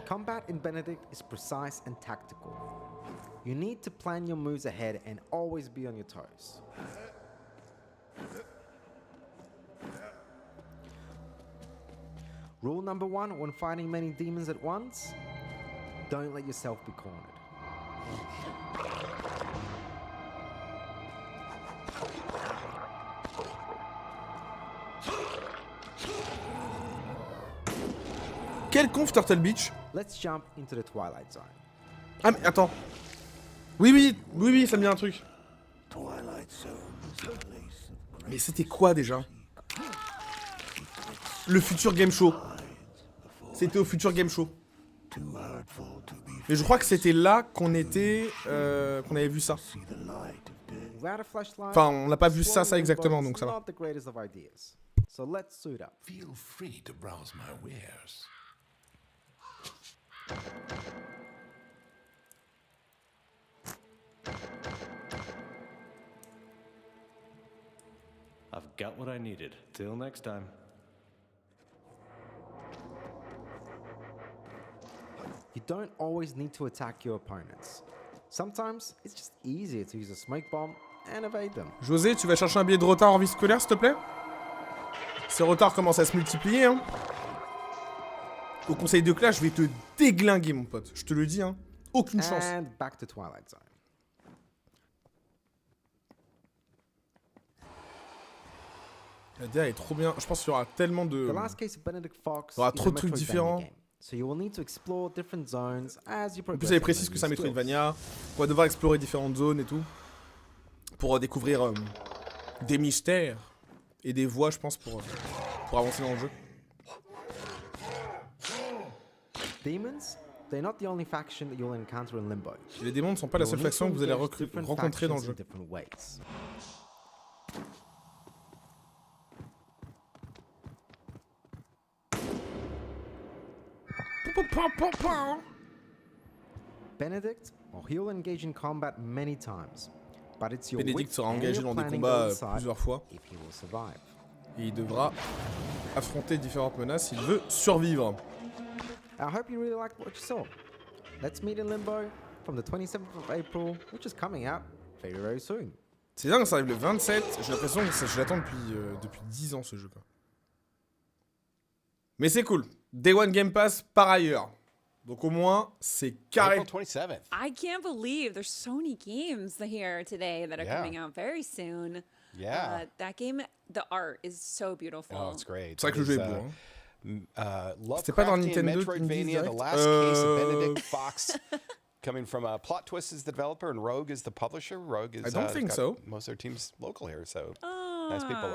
Combat in Benedict is precise and tactical. You need to plan your moves ahead and always be on your toes. Rule number 1 when fighting many demons at once: don't let yourself be cornered. Quel conf Turtle Beach. Let's jump into the Twilight Zone. Ah mais attends. Oui, ça me dit un truc. Mais c'était quoi déjà? Le futur game show. C'était au futur game show. Mais je crois que c'était là qu'on était, qu'on avait vu ça. Enfin, on n'a pas vu ça exactement, donc ça va. So let's suit up. Feel free to browse my wares. I've got what I needed. Till next time. You don't always need to attack your opponents. Sometimes it's just easier to use a smoke bomb and evade them. José, tu vas chercher un billet de retard en vie scolaire, s'il te plaît? Ces retards commencent à se multiplier, hein. Au conseil de classe, je vais te déglinguer, mon pote. Je te le dis, hein. Aucune chance. And back to Twilight Zone. La DA est trop bien. Je pense qu'il y aura tellement de... The last case of Benedict Fox il y aura trop de trucs différents. So you will need to explore different zones as you progress. En plus, elle précise que c'est un Metroidvania. On va devoir explorer différentes zones et tout. Pour découvrir des mystères et des voies, je pense, pour avancer dans le jeu. Demons, they're not the only faction that you'll encounter in Limbo. Les démons ne sont pas la seule faction que vous allez rencontrer dans le jeu. Benedict, he will engage in combat many times, but it's your Benedict sera engagé dans des combats plusieurs fois. Et il devra affronter différentes menaces s'il veut survivre. I hope you really liked what you saw. Let's meet in Limbo from the 27th of April, which is coming out very, very soon. C'est dingue, ça arrive le 27. J'ai l'impression que je l'attends depuis 10 ans ce jeu. Quoi. Mais c'est cool. Day One Game Pass par ailleurs. Donc au moins, c'est carré. April 27th. I can't believe there's so many games here today that are coming out very soon. Yeah. That game, the art is so beautiful. Oh, it's great. C'est vrai que le jeu est beau. Hein. C'était pas dans Nintendo Metroidvania, the last case of Benedict Fox, coming from Plot Twist is the developer and Rogue is the publisher. Rogue is I don't think so. Most of their team's local here, so nice people.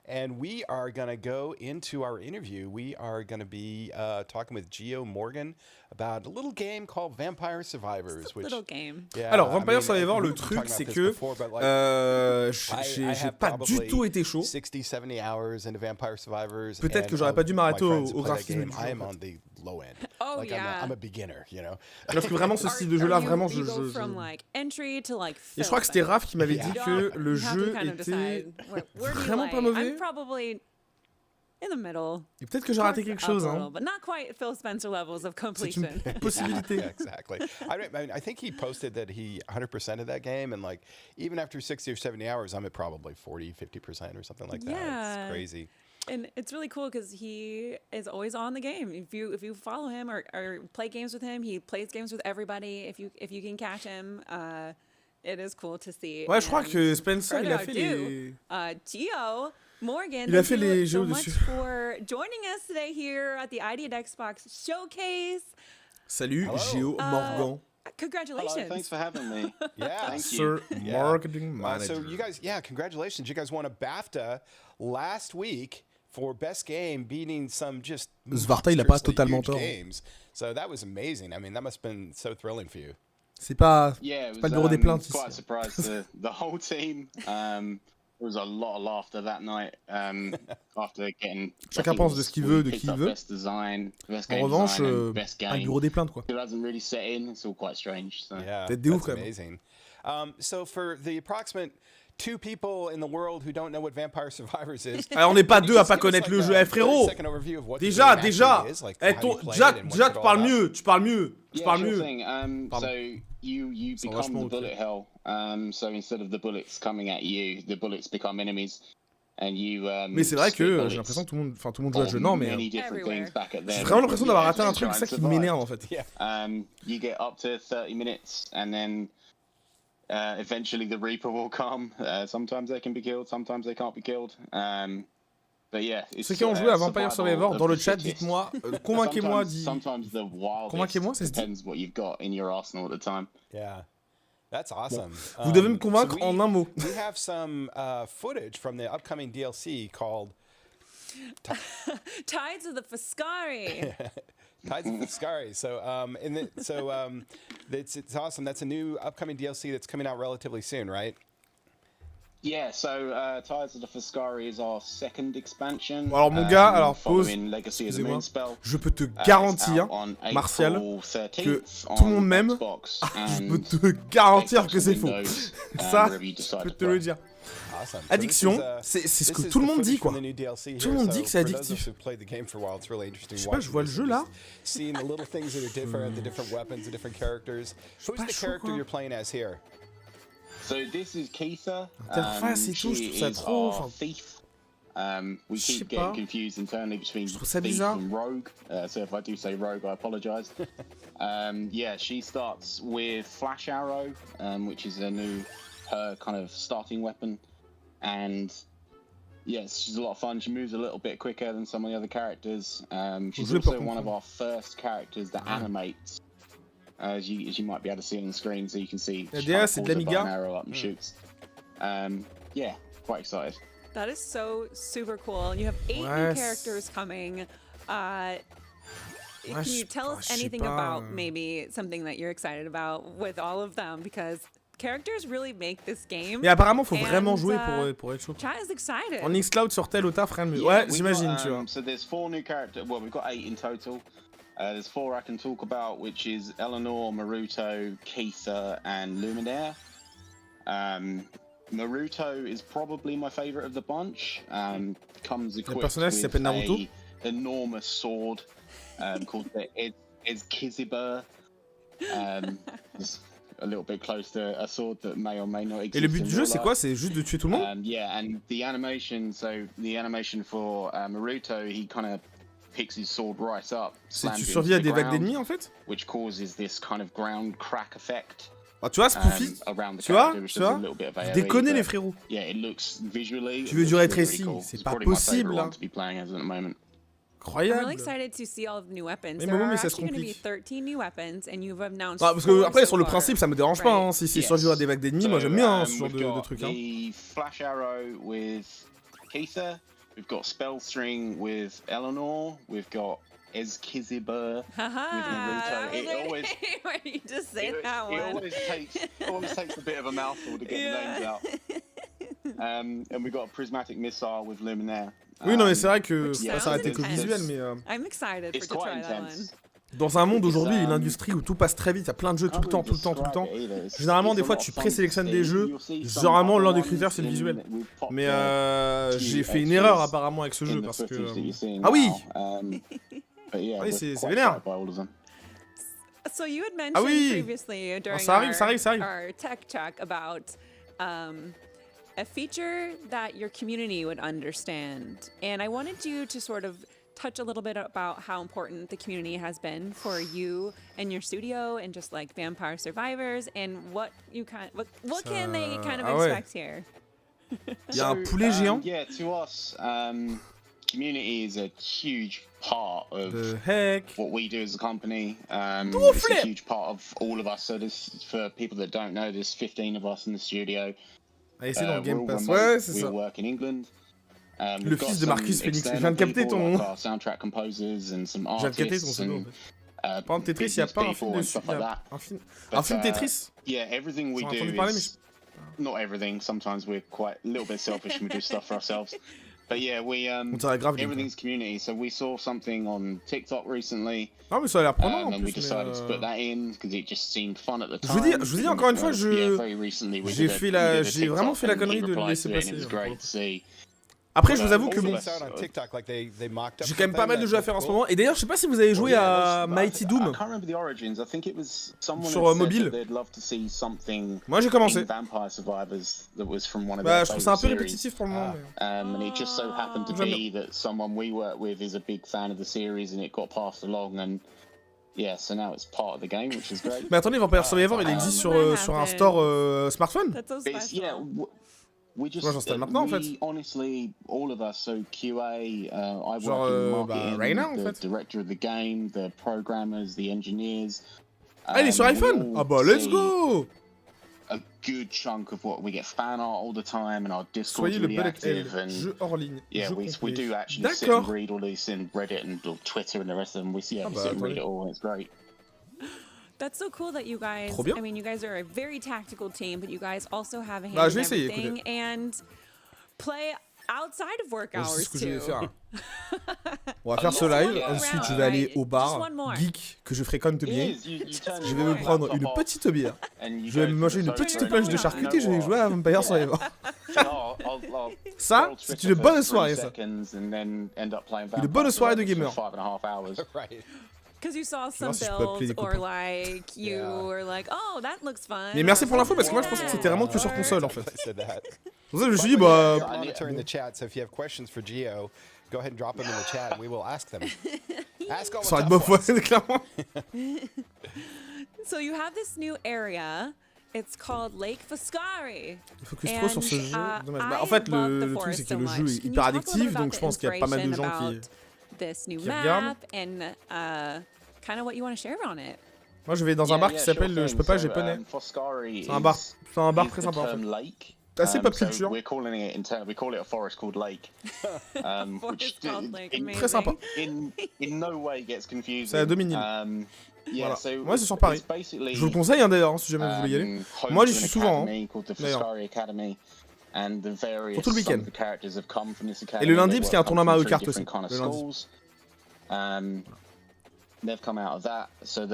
And we are going to go into our interview. We are going to be talking with Gio Morgan about a little game called Vampire Survivors. It's a little game. Yeah, alors, Vampire Survivors, le truc, c'est que j'ai pas du tout été chaud. 60-70 hours into Vampire Survivors. Peut-être que j'aurais pas dû m'arrêter au graphisme. I am on the low end. Oh, like I'm a beginner, you know. Parce que vraiment, ce style de jeu-là, vraiment, je... Et je crois que c'était Raph qui m'avait dit que le jeu était vraiment pas mauvais. Probably in the middle. Et peut-être que j'ai raté quelque chose, hein. But not quite Phil Spencer levels of completion. C'est une possibilité. Yeah, exactly. I think he posted that he 100%ed that game, and like even after 60 or 70 hours, I'm at probably 40-50% or something like that. Yeah. It's crazy. And it's really cool because he is always on the game. If you follow him or play games with him, he plays games with everybody. If you can catch him, it is cool to see. Ouais, je crois que Spencer, il a fait les... Gio Morgan, il a fait les jeux so much dessus. for joining us today here at the ID at Xbox Showcase. Salut, Gio Morgan. Congratulations. Hello, thanks for having me. Yeah. Thank Sir you. Marketing Manager. So you guys, congratulations. You guys won a BAFTA last week for best game, beating some just Svarta, il a pas totalement tort. games. So that was amazing. I mean, that must have been so thrilling for you. C'est pas Yeah, it pas was le bureau des plaintes ici. quite a surprise to the whole team. There was a lot of laughter that night after getting. Chacun pense de ce qu'il veut, de qui il veut. Best design, best En game revanche, design and best pas le game. bureau des plaintes quoi. It hasn't really set in. It's all quite strange. So. Yeah, Peut-être des ouf that's quand même. amazing. So for the approximate 2 people in the world who don't know what Vampire Survivors is. Alors on n'est pas deux à pas connaître le jeu, frérot. Déjà, déjà, tu parles mieux, tu parles mieux. So you become the bullet hell. So instead of the bullets coming at you, the bullets become enemies. And you, mais c'est vrai que j'ai l'impression que tout le monde joue à ce jeu. Non, mais j'ai vraiment l'impression d'avoir raté un truc, c'est ça qui m'énerve en fait. You get up to 30 minutes and then eventually the Reaper will come. Sometimes they can be killed, sometimes they can't be killed. But yeah, ceux qui ont joué à Vampire Survivor dans le chat, dites-moi, convainquez-moi, convainquez-moi, ça se dit. Depends what you've got in your arsenal at the time. Yeah. That's awesome. Bon, vous devez me convaincre en un mot. We have some footage from the upcoming DLC called Tides of the Fuscari. Tides of the Fuscari. So, it's awesome. That's a new upcoming DLC that's coming out relatively soon, right? Yeah, so Tides of the Fuscari is our second expansion. Alors mon gars, alors pause. Excusez-moi. Je peux te garantir, Martial, que tout le monde m'aime. Je peux te garantir que c'est faux. Ça, je peux te le dire. Awesome. Addiction, c'est ce que tout le monde dit quoi. Tout le monde dit que c'est addictif. Je sais pas, je vois le jeu là. Seeing the little things that are different, the different weapons, the different characters. Who's the character you're playing as here? So this is Keitha. Interface et tout, je trouve ça trop. Thief. We keep getting confused internally between thief and rogue. So if I do say rogue, I apologize. Yeah, she starts with Flash Arrow, which is her kind of starting weapon, and yes, she's a lot of fun. She moves a little bit quicker than some of the other characters. She's also one of our first characters that animates. As you might be able to see on the screen, so you can see she pulls a bow and arrow up and shoots. Yeah, quite excited. That is so super cool. And you have 8 new characters coming. Can you tell us anything about maybe something that you're excited about with all of them? Because characters really make this game. Mais apparemment, faut vraiment jouer pour être chaud. Chat is excited. En Xcloud sur tel ou taf, rien de mieux. Ouais, j'imagine, tu vois. So there's 4 new characters. Well, we've got 8 in total. There's 4 I can talk about, which is Eleanor, Maruto, Keitha, and Luminaire. Maruto is probably my favorite of the bunch. Comes equipped with an enormous sword called the Ezkiziber. It's a little bit close to a sword that may or may not exist. Et le but du jeu, c'est quoi? C'est juste de tuer tout le monde? Yeah, and the animation for Maruto, he kind of picks his sword right up. C'est tu survis à des vagues d'ennemis en fait? Which causes this kind of ground crack effect. Ah, tu vois, Spoofy, tu vois, vous déconnez les frérots. Yeah, it looks visually. Tu veux durer Tracy, c'est pas possible là. Incroyable. I'm really excited to see all of the new weapons. There are actually going to be 13 new weapons, and you've announced. Parce que après, sur le principe, ça me dérange pas. Hein. Si c'est survivre à des vagues d'ennemis, moi j'aime bien ce genre de truc. The Flash Arrow with Keitha. We've got Spell String with Eleanor. We've got Ezkiziber with Naruto. It always. Where you just say that one. It always takes a bit of a mouthful to get the names out. And we've got a Prismatic Missile with Luminaire. Oui, non, mais c'est vrai que ça s'arrêtait qu'au visuel, mais. I'm excited to try that one. Dans un monde aujourd'hui, une industrie où tout passe très vite, il y a plein de jeux tout le temps. Généralement, des fois, tu présélectionnes des jeux. Généralement, l'un des critères, c'est le visuel. Mais j'ai fait une erreur apparemment avec ce jeu parce que. Ah oui! Oui, c'est vénère. So you had mentioned previously during our tech talk about a feature that your community would understand, and I wanted you to sort of touch a little bit about how important the community has been for you and your studio and just like Vampire Survivors and what can they kind of expect here. Il y a un poulet géant. Yeah, to us, community is a huge part of what we do as a company. It's a huge part of all of us. So this, for people that don't know, there's 15 of us in the studio. Allez, c'est dans le Game Pass. Remote. Ouais, c'est ça. We work in England. Le fils de Marcus Phoenix. Je viens de capter ton... soundtrack composers and some Je viens de capter ton pseudo, en fait. Par exemple, Tetris, il n'y a pas un film dessus. Un film Tetris. Yeah, everything we do is... Not everything. Sometimes we're quite a little bit selfish and we do stuff for ourselves. But yeah, we everything's community. So we saw something on TikTok recently. Ah mais ça a l'air prenant en and plus. We decided to put that in because it just seemed fun at the Je time. vous dis encore une fois, j'ai vraiment fait la connerie de le laisser passer. Après, je vous avoue que bon, j'ai quand même pas mal de jeux à faire en ce moment. Et d'ailleurs, je sais pas si vous avez joué à Mighty Doom sur mobile. Moi, j'ai commencé. Bah, je trouve ça un peu répétitif pour le moment. And it just so happened to be that someone we work with is a big fan of the series, and it got passed along, and yeah, so now it's part of the game, which is great. Mais attendez, Vampire Survivor, il existe sur un store smartphone. We just, j'installe maintenant en fait. Honestly, all of us, so QA, I work genre, in right now, the en fait. director of the game, the programmers, the engineers. Ah, il est sur iPhone. Ah bah, let's go. A good chunk of what we get fan art all the time, and our Discord is really active. And jeu hors ligne. Yeah, we do actually sit and read all these in Reddit and Twitter and the rest of them. We sit and read it all, and it's great. That's so cool that you guys, I mean, you guys are a very tactical team, but you guys also have a hand in everything and play outside of work hours c'est ce que je vais too. faire. On va faire ce live, ensuite je vais aller au bar geek que je fréquente bien. Je vais me prendre une petite bière. Je vais me manger une petite plage de charcuterie et je vais jouer à Vampire Survivor. Ça, c'est une bonne soirée ça. Une bonne soirée de gamer. Because you saw some builds or like you were like, oh, that looks fun. Mais merci pour l'info parce que moi je pensais que c'était vraiment que sur console en fait. Pour ça je me suis dit bah. Monitoring the chat, so if you have questions for Gio, go ahead and drop them in the chat and we will ask them. Ask all the tough ones. Clairement. So you have this new area. It's called Lake Foscari. Il faut que je trouve sur ce jeu. En fait, le truc c'est que le jeu est hyper addictif, donc je pense qu'il y a pas mal de gens qui. This new map and kind of what you want to share on it. Moi je vais dans un bar qui s'appelle je peux pas j'ai poney. C'est un bar très sympa en fait. Assez pop culture. We call it a forest called Lake. Which très sympa. In no way gets confusing. C'est à 2 minutes. Voilà. Moi c'est sur Paris. Je vous le conseille d'ailleurs si jamais vous voulez y aller. Moi j'y suis souvent. And the various pour tout le week-end. Characters have come from this academy. Et le lundi, parce qu'il y a un tournoi Mario Kart aussi. Le lundi. They've come out of that, so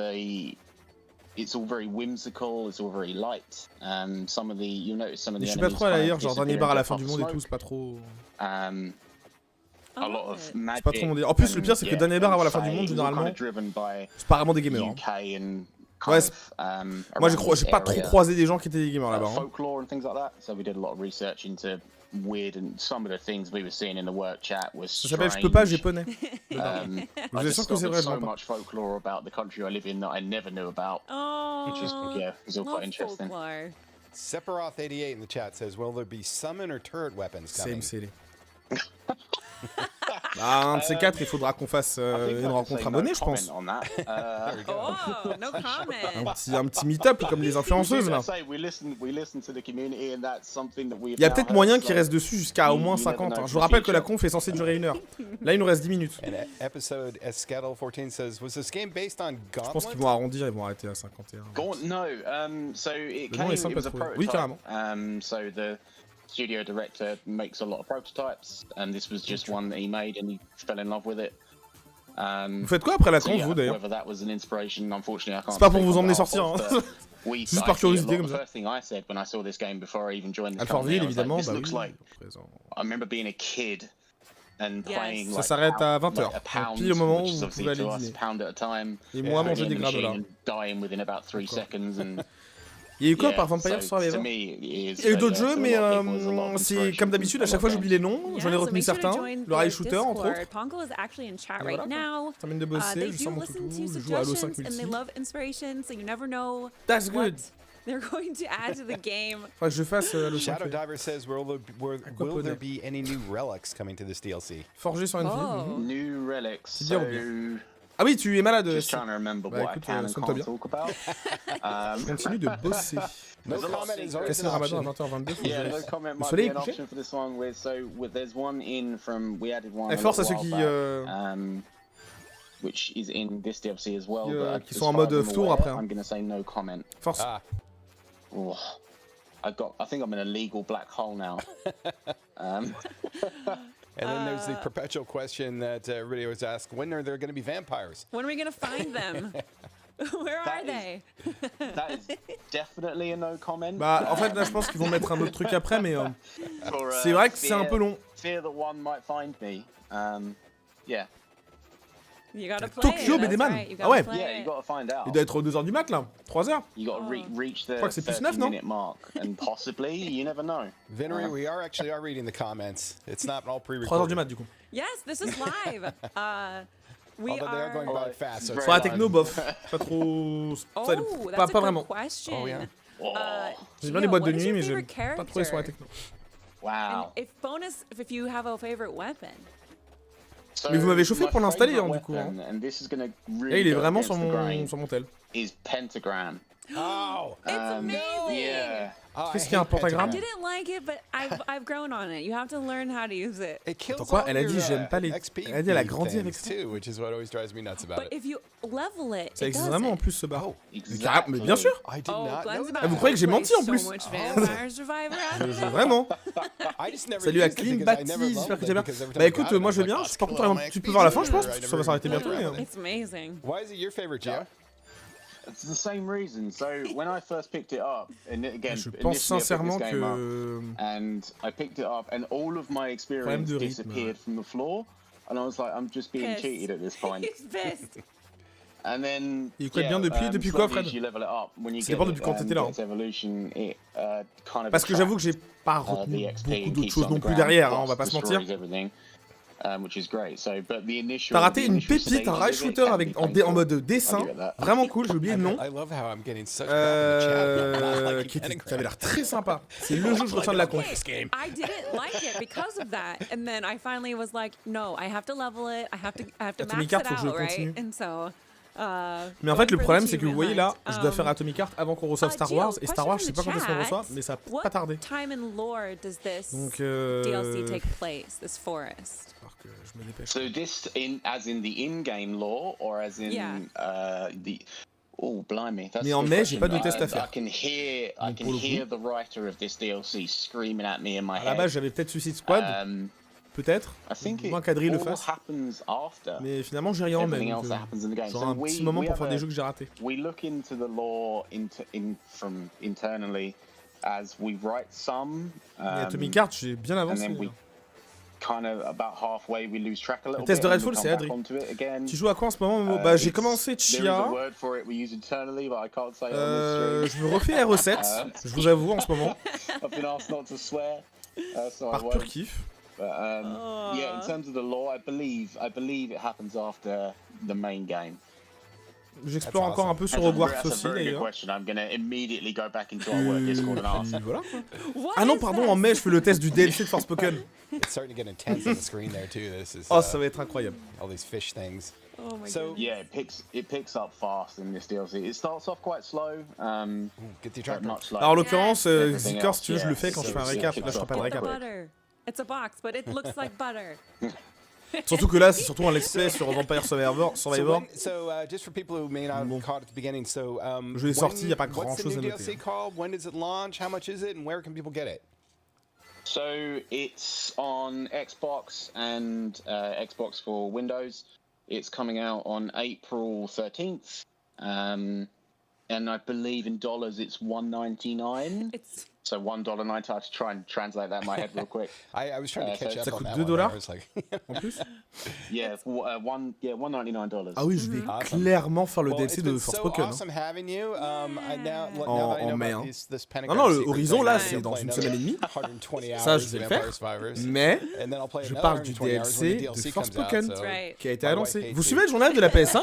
it's all very whimsical, it's all very light. Some of the, you'll notice some of the. Je suis pas trop à l'ailleurs, genre dernier bar à la fin du monde et tout, c'est pas trop. A lot of magic. C'est pas trop mon délire. En plus, le pire, c'est que dernier bar avant la fin du monde, généralement, c'est pas vraiment des gamers. Ouais, moi j'ai pas trop croisé des gens qui étaient des gamers là-bas. Folklore and things like that. So we did a lot of research into weird and some of the things we were seeing in the work chat was strange. Ça s'appelle je peux pas j'ai poney. Je suis sûr que c'est vrai, so much folklore about the country I live in that I never knew about. Which is was all quite interesting. Sephiroth 88 in the chat says, will there be summon or turret weapons coming? Same city. Ah, un de ces quatre, il faudra qu'on fasse une rencontre abonnée, je pense. Un petit meet-up comme les influenceuses là. Il y a peut-être moyen qu'il reste dessus jusqu'à au moins 50. Je vous rappelle que la conf est censée durer 1 heure. Là, il nous reste 10 minutes. Je pense qu'ils vont arrondir, ils vont arrêter à 51. Oui, carrément. Studio director makes a lot of prototypes, and this was just one that he made, and he fell in love with it. Vous faites quoi après la conf, vous d'ailleurs? C'est pas pour vous emmener sortir, hein. Juste par curiosité comme ça. Alfortville, évidemment, bah oui. Ça s'arrête à 20h, pile au moment où vous pouvez aller dîner. Et moi, manger des granolas. Il y a eu quoi par Vampire Survivor? Il y a eu d'autres jeux, mais c'est comme d'habitude, à chaque fois j'oublie les noms, j'en ai retenu certains. Le Rail Shooter, entre autres. Voilà, je termine de bosser, je sors mon toutou, je joue à Halo 5 multi. That's good. they're going to add to the game. Faudrait que je fasse le Shadow Diver says, will there be any new relics coming to this DLC? Forgé sur une fille. New relics. C'est bien ou bien? Ah oui, tu es malade. Just trying to remember what I can and can't talk about. Continue de bosser. No comment is always Casser le ramadan à 20h22. Yeah, no comment might be an option for this one. There's one in from, we added one force à ceux qui... which is in this DLC as well. Qui sont en mode tour après. I'm gonna say no comment. Force. Oh, I think I'm in a legal black hole now. And then there's the perpetual question that everybody always asks, when are there going to be vampires? When are we going to find them? Where are they? That is definitely a no comment. Bah, en fait, là, je pense qu'ils vont mettre un autre truc après, mais c'est vrai que c'est un peu long. Fear that one might find me. Yeah. You gotta play Tokyo BD-Man. Right. Ah ouais. Yeah, you gotta find out. Il doit être 2h du mat là. 3h. You gotta reach the 30-minute mark, and possibly, you never know. Vinnery, we are reading the comments. It's not all pre-recorded. 3h du mat du coup. Yes, this is live. Although they are going by fast. So sur la techno, bof. Pas trop. Pas vraiment. Question. Oh yeah. J'ai bien les boîtes de nuit, mais j'aime pas trop sur la techno. Wow. If you have a favorite weapon. Mais vous m'avez chauffé pour l'installer du coup. Et il est vraiment sur mon tel. Is pentagram. Oh, it's amazing. Yeah. Qu'est-ce qu'il y a un pentagramme? I didn't like it, but I've grown on it. You have to learn how to use it. Attends quoi? Elle a dit j'aime pas les. Elle a dit elle a grandi avec ça. Which is what always drives me nuts about it. But if you level it, ça existe vraiment en plus ce bar. Exactly. Mais bien sûr. I did not know that. Vous croyez que j'ai menti en plus? Vraiment. Salut à Clean Batty, j'espère que tu vas bien. Bah écoute, moi je vais bien. Par contre, tu peux voir la fin, je pense, parce que ça va s'arrêter bientôt. It's amazing. Why is it your favorite, Gio? It's the same reason. So when I first picked it up, and again, je pense sincèrement que. And I picked it up, and all of my experience disappeared from the floor, and I was like, I'm just being cheated at this point. He's pissed. And then. Il écoute bien depuis quoi, Fred? Ça dépend depuis quand t'étais là. Parce que j'avoue que j'ai pas retenu beaucoup d'autres choses non plus derrière, on va pas se mentir. T'as raté une pépite, un rail shooter en mode dessin, vraiment cool, j'ai oublié le nom. Qui avait l'air très sympa. C'est le jeu que je retiens de la conf. I didn't like it because of that, and then I finally was like, no, I have to level it, I have to max it out, right? And so. Mais en fait, le problème, c'est que vous voyez là, je dois faire Atomic Heart avant qu'on reçoive Star Wars. Et Star Wars, je sais pas quand est-ce qu'on reçoit, mais ça va pas tarder. Donc, DLC take place, this forest? Alors que je me dépêche. So this as in the in-game lore, or as in the. Oh, blimey. That's mais en mai, j'ai pas de test à faire. I can hear the writer of this DLC screaming at me in my head. À la base, j'avais peut-être Suicide Squad. Peut-être, ou moins qu'Adri le fasse. Mais finalement, j'ai rien en même. J'aurai un petit moment pour faire des jeux que j'ai ratés. We look into the lore from internally as we write some. Et Atomic Heart, j'ai bien avancé. Kind of about halfway we lose track a little bit. Le test de Redfall, c'est Adri. Tu joues à quoi en ce moment? Bah, j'ai commencé Chia. Je me refais la recette, je vous avoue en ce moment. Par pur kiff. Yeah, in terms of the lore, I believe it happens after the main game. J'explore encore un peu sur Hogwarts aussi d'ailleurs. I'm gonna immediately go back into our work Discord and ask. Voilà. Ah non, pardon, en mai, je fais le test du DLC de Forspoken. It's starting to get intense on the screen there too. This is. Oh, ça va être incroyable. All these fish things. Oh my so yeah, it picks up fast in this DLC. It starts off quite slow. Get the tracker. Alors en l'occurrence, Zikor, si tu veux, je le fais quand je fais un récap. Là, je ferai pas de récap. It's a box, but it looks like butter. Surtout que là, c'est surtout un let's play sur Vampire Survivor. So just for people who may not have caught at the beginning, so le jeu est sorti, il y a pas grand chose à noter. What's the new DLC called? When does it launch? How much is it? And where can people get it? So it's on Xbox and Xbox for Windows. It's coming out on April 13th. And I believe in dollars it's $1.99. So $1.90. I have to try and translate that in my head real quick. I was trying to catch up on that $2 one. I was like, en plus? Yeah, $1.99. Ah oui, je vais clairement faire le DLC de Forspoken. It's been so awesome having you. Now en mai. Non, le Horizon là, c'est dans une semaine et demie. Ça, je vais le faire. Mais je parle du DLC de Forspoken qui a été annoncé. Vous suivez le journal de la PS5?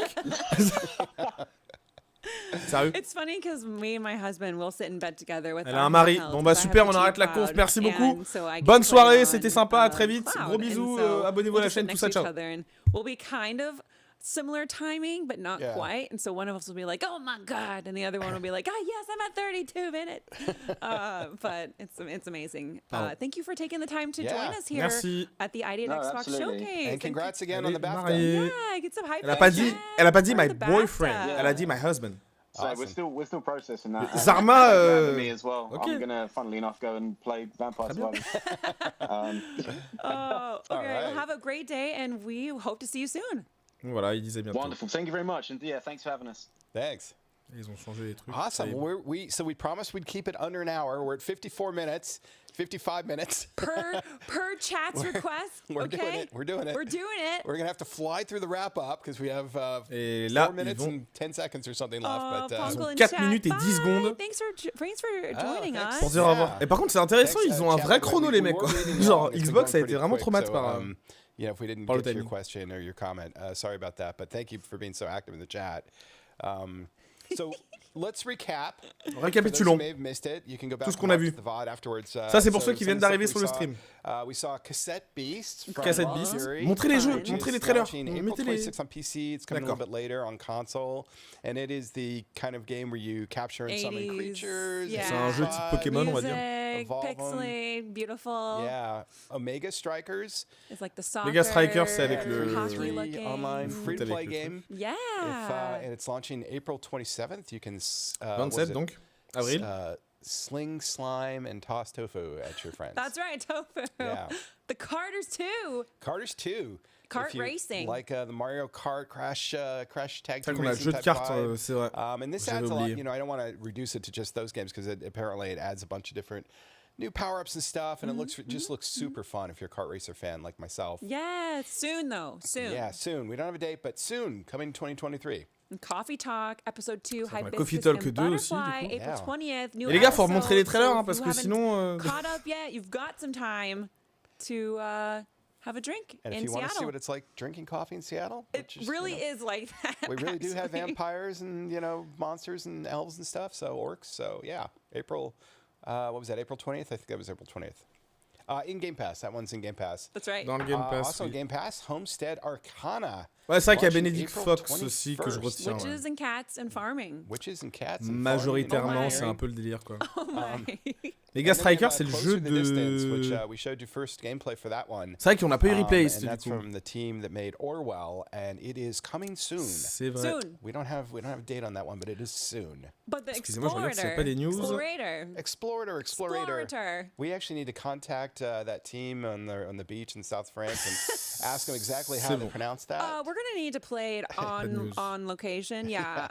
Sérieux? It's funny because me and my husband will sit in bed together with. Elle a un mari. Bon bah super, on arrête la course. Merci beaucoup. Bonne soirée, c'était sympa. À très vite. Gros bisous. Abonnez-vous à la chaîne, tout ça. Ciao. We'll be kind of similar timing, but not quite. And so one of us will be like, "Oh my god," and the other one will be like, "Oh yes, I'm at 32 minutes." But it's amazing. Thank you for taking the time to join us here at the ID at Xbox Showcase. And congrats again on the BAFTA. Yeah, get some hype. Elle a pas dit my boyfriend. Elle a dit my husband. So we're still processing that. Zarma, me as well. Okay. I'm gonna, funnily enough, go and play Vampire Survivors. Okay. Well, have a great day, and we hope to see you soon. Voilà, il disait bientôt. Wonderful. Thank you very much, and yeah, thanks for having us. Thanks. Ils ont changé les trucs. Awesome. So we promised we'd keep it under an hour. We're at 54 minutes, 55 minutes. Per chat's request. We're doing it. We're doing it. We're going to have to fly through the wrap up because we have 4 minutes and 10 seconds or something left. But, ils ont 4 minutes et 10 secondes. Thanks for joining us. Pour dire au revoir. Et par contre, c'est intéressant, ils ont un vrai chrono, les mecs. Genre, Xbox a été vraiment trop mat par. If we didn't get to your question or your comment, sorry about that. But thank you for being so active in the chat. So let's recap. Récapitulons tout ce qu'on a vu. Ça, c'est pour ceux qui viennent d'arriver sur le stream. We saw Cassette Beast. Cassette Beast. Montrez les jeux, montrez les trailers. Mettez-les. On PC. It's coming a little bit later on console, and it is the kind of game where you capture and summon creatures. C'est un jeu type Pokémon, on va dire. Pixely, beautiful. Yeah, Omega Strikers. It's like the soccer. Omega Strikers, c'est avec le online free-to-play game. Yeah. And it's launching April 27th. You can 27 donc avril. Sling slime and toss tofu at your friends. That's right, tofu. Yeah. The Carters 2. Carters 2. Kart racing. Like the Mario Kart Crash Tag Team Racing. Racing jeu de cartes, c'est vrai. And this adds a lot. I don't want to reduce it to just those games because apparently it adds a bunch of different new power-ups and stuff, and it just looks super fun if you're a kart racer fan like myself. Yeah, soon though. Soon. Yeah, soon. We don't have a date, but soon, coming 2023. Coffee Talk, episode 2, Coffee Talk 2 aussi. April 20th. Et les gars, faut remontrer les trailers parce que sinon. Caught up yet? You've got some time to have a drink and in Seattle. And if you want to see what it's like drinking coffee in Seattle, it really is like that. We really do have vampires and monsters and elves and stuff. So orcs. So yeah, April. What was that? April 20th? I think that was April 20th. In Game Pass. That one's in Game Pass. That's right. Dans le Game Pass. Also Game Pass, Homestead Arcana. Ouais, c'est vrai qu'il y a Benedict Fox aussi que je retiens. Witches and Cats and Farming. Witches and Cats and Majoritairement, c'est un peu le délire quoi. Oh my. Les gars, Striker, c'est le jeu de. We showed you first gameplay for that one. C'est vrai qu'on n'a pas eu replay ici. And that's from the team that made Orwell, and it is coming soon. C'est vrai. Soon. We don't have a date on that one, but it is soon. But the Excusez-moi, je regarde s'il n'y a pas des news. Explorator. We actually need to contact that team on the beach in South France and ask them exactly how to pronounce that. We're gonna need to play it on location. Yeah.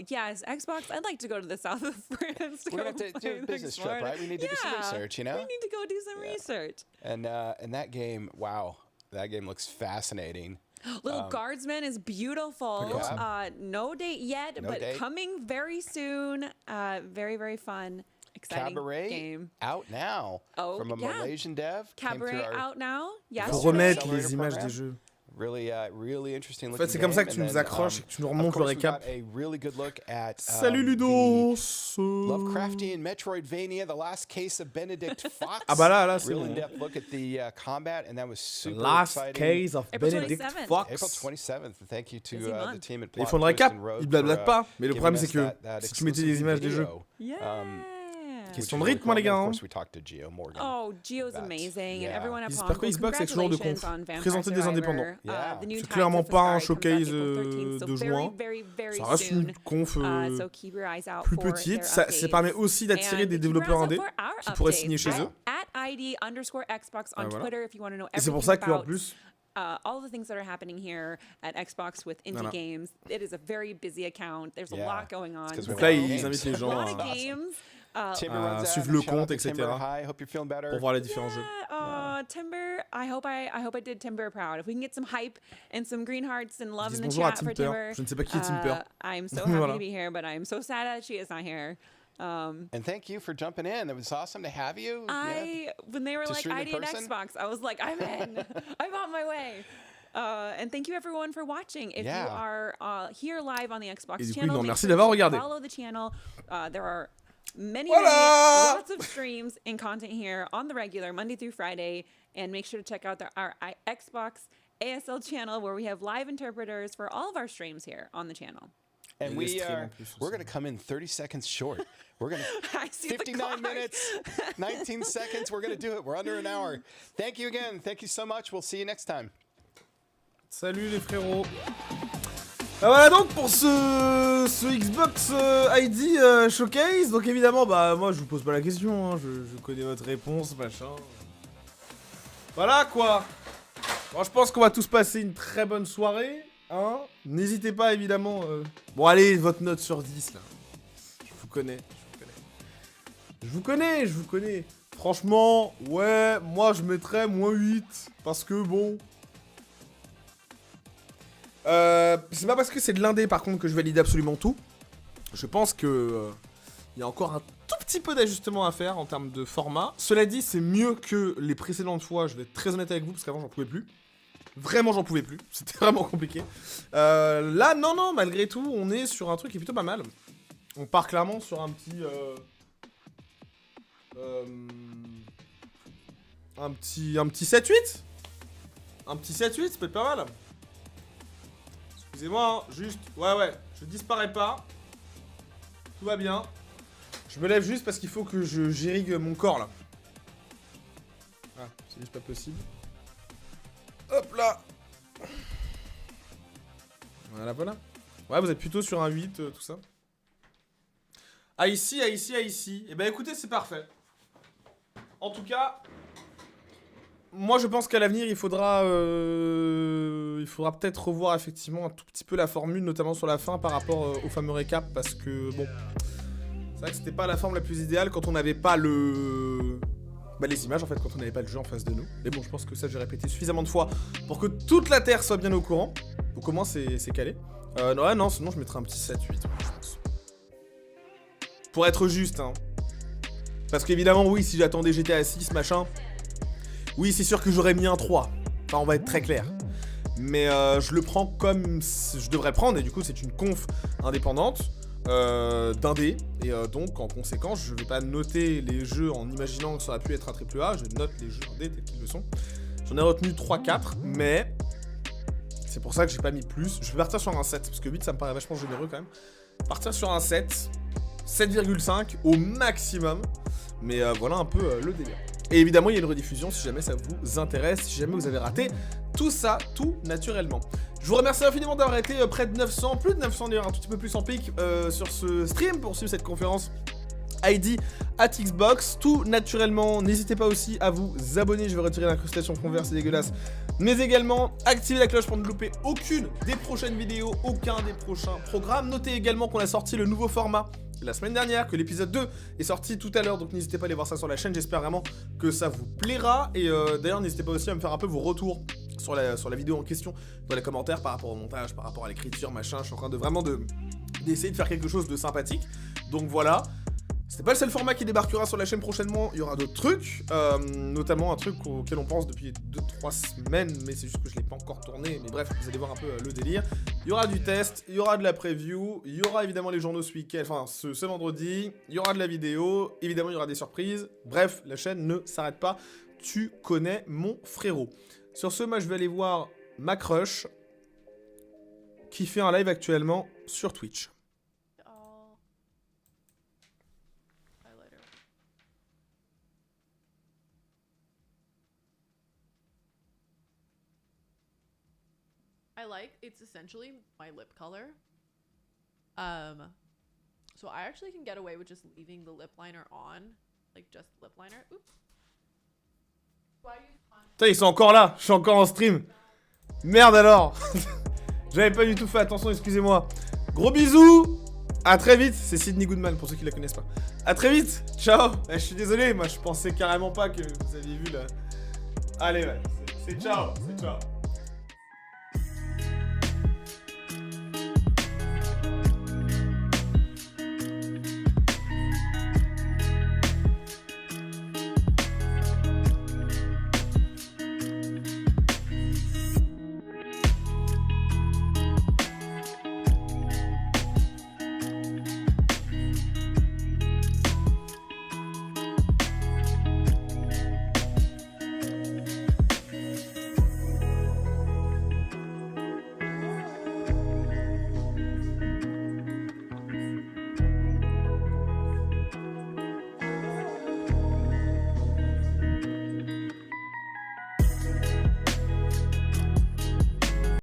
Yes, Xbox. I'd like to go to the south of France. We're gonna have to do a business trip, right? We need to do some research, We need to go do some research. And that game, wow, that game looks fascinating. Little Guardsman is beautiful. No date yet, but coming very soon. Very, very fun. Exciting Cabaret game. Out now. From a Malaysian dev. Cabaret out now. Yes. Pour remettre les images des jeux. Really interesting En looking. fait, c'est comme ça que tu nous accroches et que tu nous remontes le récap. A really good look at, Salut Ludos. Lovecraftian Metroidvania, The Last Case of Benedict Fox. Ah bah là, c'est really in-depth look at the combat, and that was super Last exciting. Case of Benedict Fox. April 27th. Thank you to the team at Ils font le récap, ils blablatent pas. Mais le problème, c'est que si tu mettais des images des jeux. Question de rythme, les gars. Oh, Geo's amazing. And everyone at J'espère que Xbox est toujours de conf. Présenter des indépendants. C'est clairement pas un showcase de juin. Ça reste une conf plus petite. Ça permet aussi d'attirer des développeurs indés qui pourraient signer chez eux. Et c'est pour ça qu'en plus. All the things that are happening here at Xbox with indie games. It is a very busy account. There's a lot going on. Donc là, ils invitent les gens à suivre le compte, etc. pour voir les différents jeux. Timber, I hope I did Timber proud. If we can get some hype and some green hearts and love in the bonjour à chat for Timber. Timber. Je ne sais pas qui est Timber. I'm so happy to be here, but I'm so sad that she is not here. And thank you for jumping in. It was awesome to have you. When they were like ID and Xbox, I was like, I'm in. I'm on my way. And thank you everyone for watching. If you are here live on the Xbox channel, merci d'avoir regardé. Follow the channel. There are many, lots of streams and content here on the regular, Monday through Friday. And make sure to check out our Xbox ASL channel where we have live interpreters for all of our streams here on the channel. And we're going to come in 30 seconds short. We're going to 59 minutes, 19 seconds. We're going to do it. We're under an hour. Thank you again. Thank you so much. We'll see you next time. Salut les frérots. Voilà donc pour ce Xbox ID Showcase. Donc évidemment, bah moi je vous pose pas la question. Hein. Je connais votre réponse, machin. Voilà quoi. Bon, je pense qu'on va tous passer une très bonne soirée. Hein. N'hésitez pas évidemment. Bon allez, votre note sur 10 là. Je vous connais. Je vous connais. Franchement, ouais, moi je mettrais -8. Parce que bon. C'est pas parce que c'est de l'indé par contre que je valide absolument tout. Je pense que y a encore un tout petit peu d'ajustement à faire en termes de format. Cela dit, c'est mieux que les précédentes fois, je vais être très honnête avec vous, parce qu'avant j'en pouvais plus. Vraiment j'en pouvais plus, c'était vraiment compliqué. Là, non, malgré tout, on est sur un truc qui est plutôt pas mal. On part clairement sur un petit... un petit 7-8. Un petit 7-8, ça peut être pas mal. Excusez-moi, hein, juste... Ouais, je disparais pas. Tout va bien. Je me lève juste parce qu'il faut que j'irrigue mon corps, là. Ah, c'est juste pas possible. Hop là. Voilà. Ouais, vous êtes plutôt sur un 8, tout ça. Ah, ici. Eh ben, écoutez, c'est parfait. En tout cas... Moi, je pense qu'à l'avenir, il faudra peut-être revoir effectivement un tout petit peu la formule, notamment sur la fin par rapport au fameux récap, parce que bon, c'est vrai que c'était pas la forme la plus idéale quand on n'avait pas les images en fait, quand on n'avait pas le jeu en face de nous. Mais bon, je pense que ça j'ai répété suffisamment de fois pour que toute la terre soit bien au courant. Donc au moins c'est calé. Non, sinon je mettrais un petit 7-8, je pense. Pour être juste, hein. Parce qu'évidemment, oui, si j'attendais GTA 6, machin. Oui, c'est sûr que j'aurais mis un 3. Enfin, on va être très clair. Mais je le prends comme je devrais prendre. Et du coup, c'est une conf indépendante d'indé. Et donc, en conséquence, je vais pas noter les jeux en imaginant que ça aurait pu être un AAA. Je note les jeux indé tels qu'ils le sont. J'en ai retenu 3-4. Mais c'est pour ça que j'ai pas mis plus. Je vais partir sur un 7. Parce que 8, ça me paraît vachement généreux quand même. Partir sur un 7. 7,5 au maximum. Mais voilà un peu le délire. Et évidemment, il y a une rediffusion si jamais ça vous intéresse, si jamais vous avez raté tout ça, tout naturellement. Je vous remercie infiniment d'avoir été près de 900, plus de 900 d'ailleurs, un tout petit peu plus en pic sur ce stream pour suivre cette conférence ID at Xbox, tout naturellement. N'hésitez pas aussi à vous abonner, je vais retirer l'incrustation converse, c'est dégueulasse. Mais également, activez la cloche pour ne louper aucune des prochaines vidéos, aucun des prochains programmes. Notez également qu'on a sorti le nouveau format la semaine dernière, que l'épisode 2 est sorti tout à l'heure, donc n'hésitez pas à aller voir ça sur la chaîne, j'espère vraiment que ça vous plaira. Et d'ailleurs, n'hésitez pas aussi à me faire un peu vos retours sur la vidéo en question, dans les commentaires, par rapport au montage, par rapport à l'écriture, machin. Je suis en train de d'essayer de faire quelque chose de sympathique. Donc voilà. C'est pas le seul format qui débarquera sur la chaîne prochainement, il y aura d'autres trucs, notamment un truc auquel on pense depuis 2-3 semaines, mais c'est juste que je l'ai pas encore tourné, mais bref, vous allez voir un peu le délire. Il y aura du test, il y aura de la preview, il y aura évidemment les journaux ce week-end, enfin ce vendredi, il y aura de la vidéo, évidemment il y aura des surprises, bref, la chaîne ne s'arrête pas, tu connais mon frérot. Sur ce, moi je vais aller voir ma crush, qui fait un live actuellement sur Twitch. It's essentially my lip color. So I actually can get away with just leaving the lip liner on, like just lip liner. Oops. Putain, ils sont encore là, je suis encore en stream. Merde alors. J'avais pas du tout fait attention, excusez-moi. Gros bisous. À très vite, c'est Sydney Goodman pour ceux qui la connaissent pas. À très vite, ciao. Je suis désolé, moi je pensais carrément pas que vous aviez vu là. Allez, ouais, c'est ciao, c'est ciao.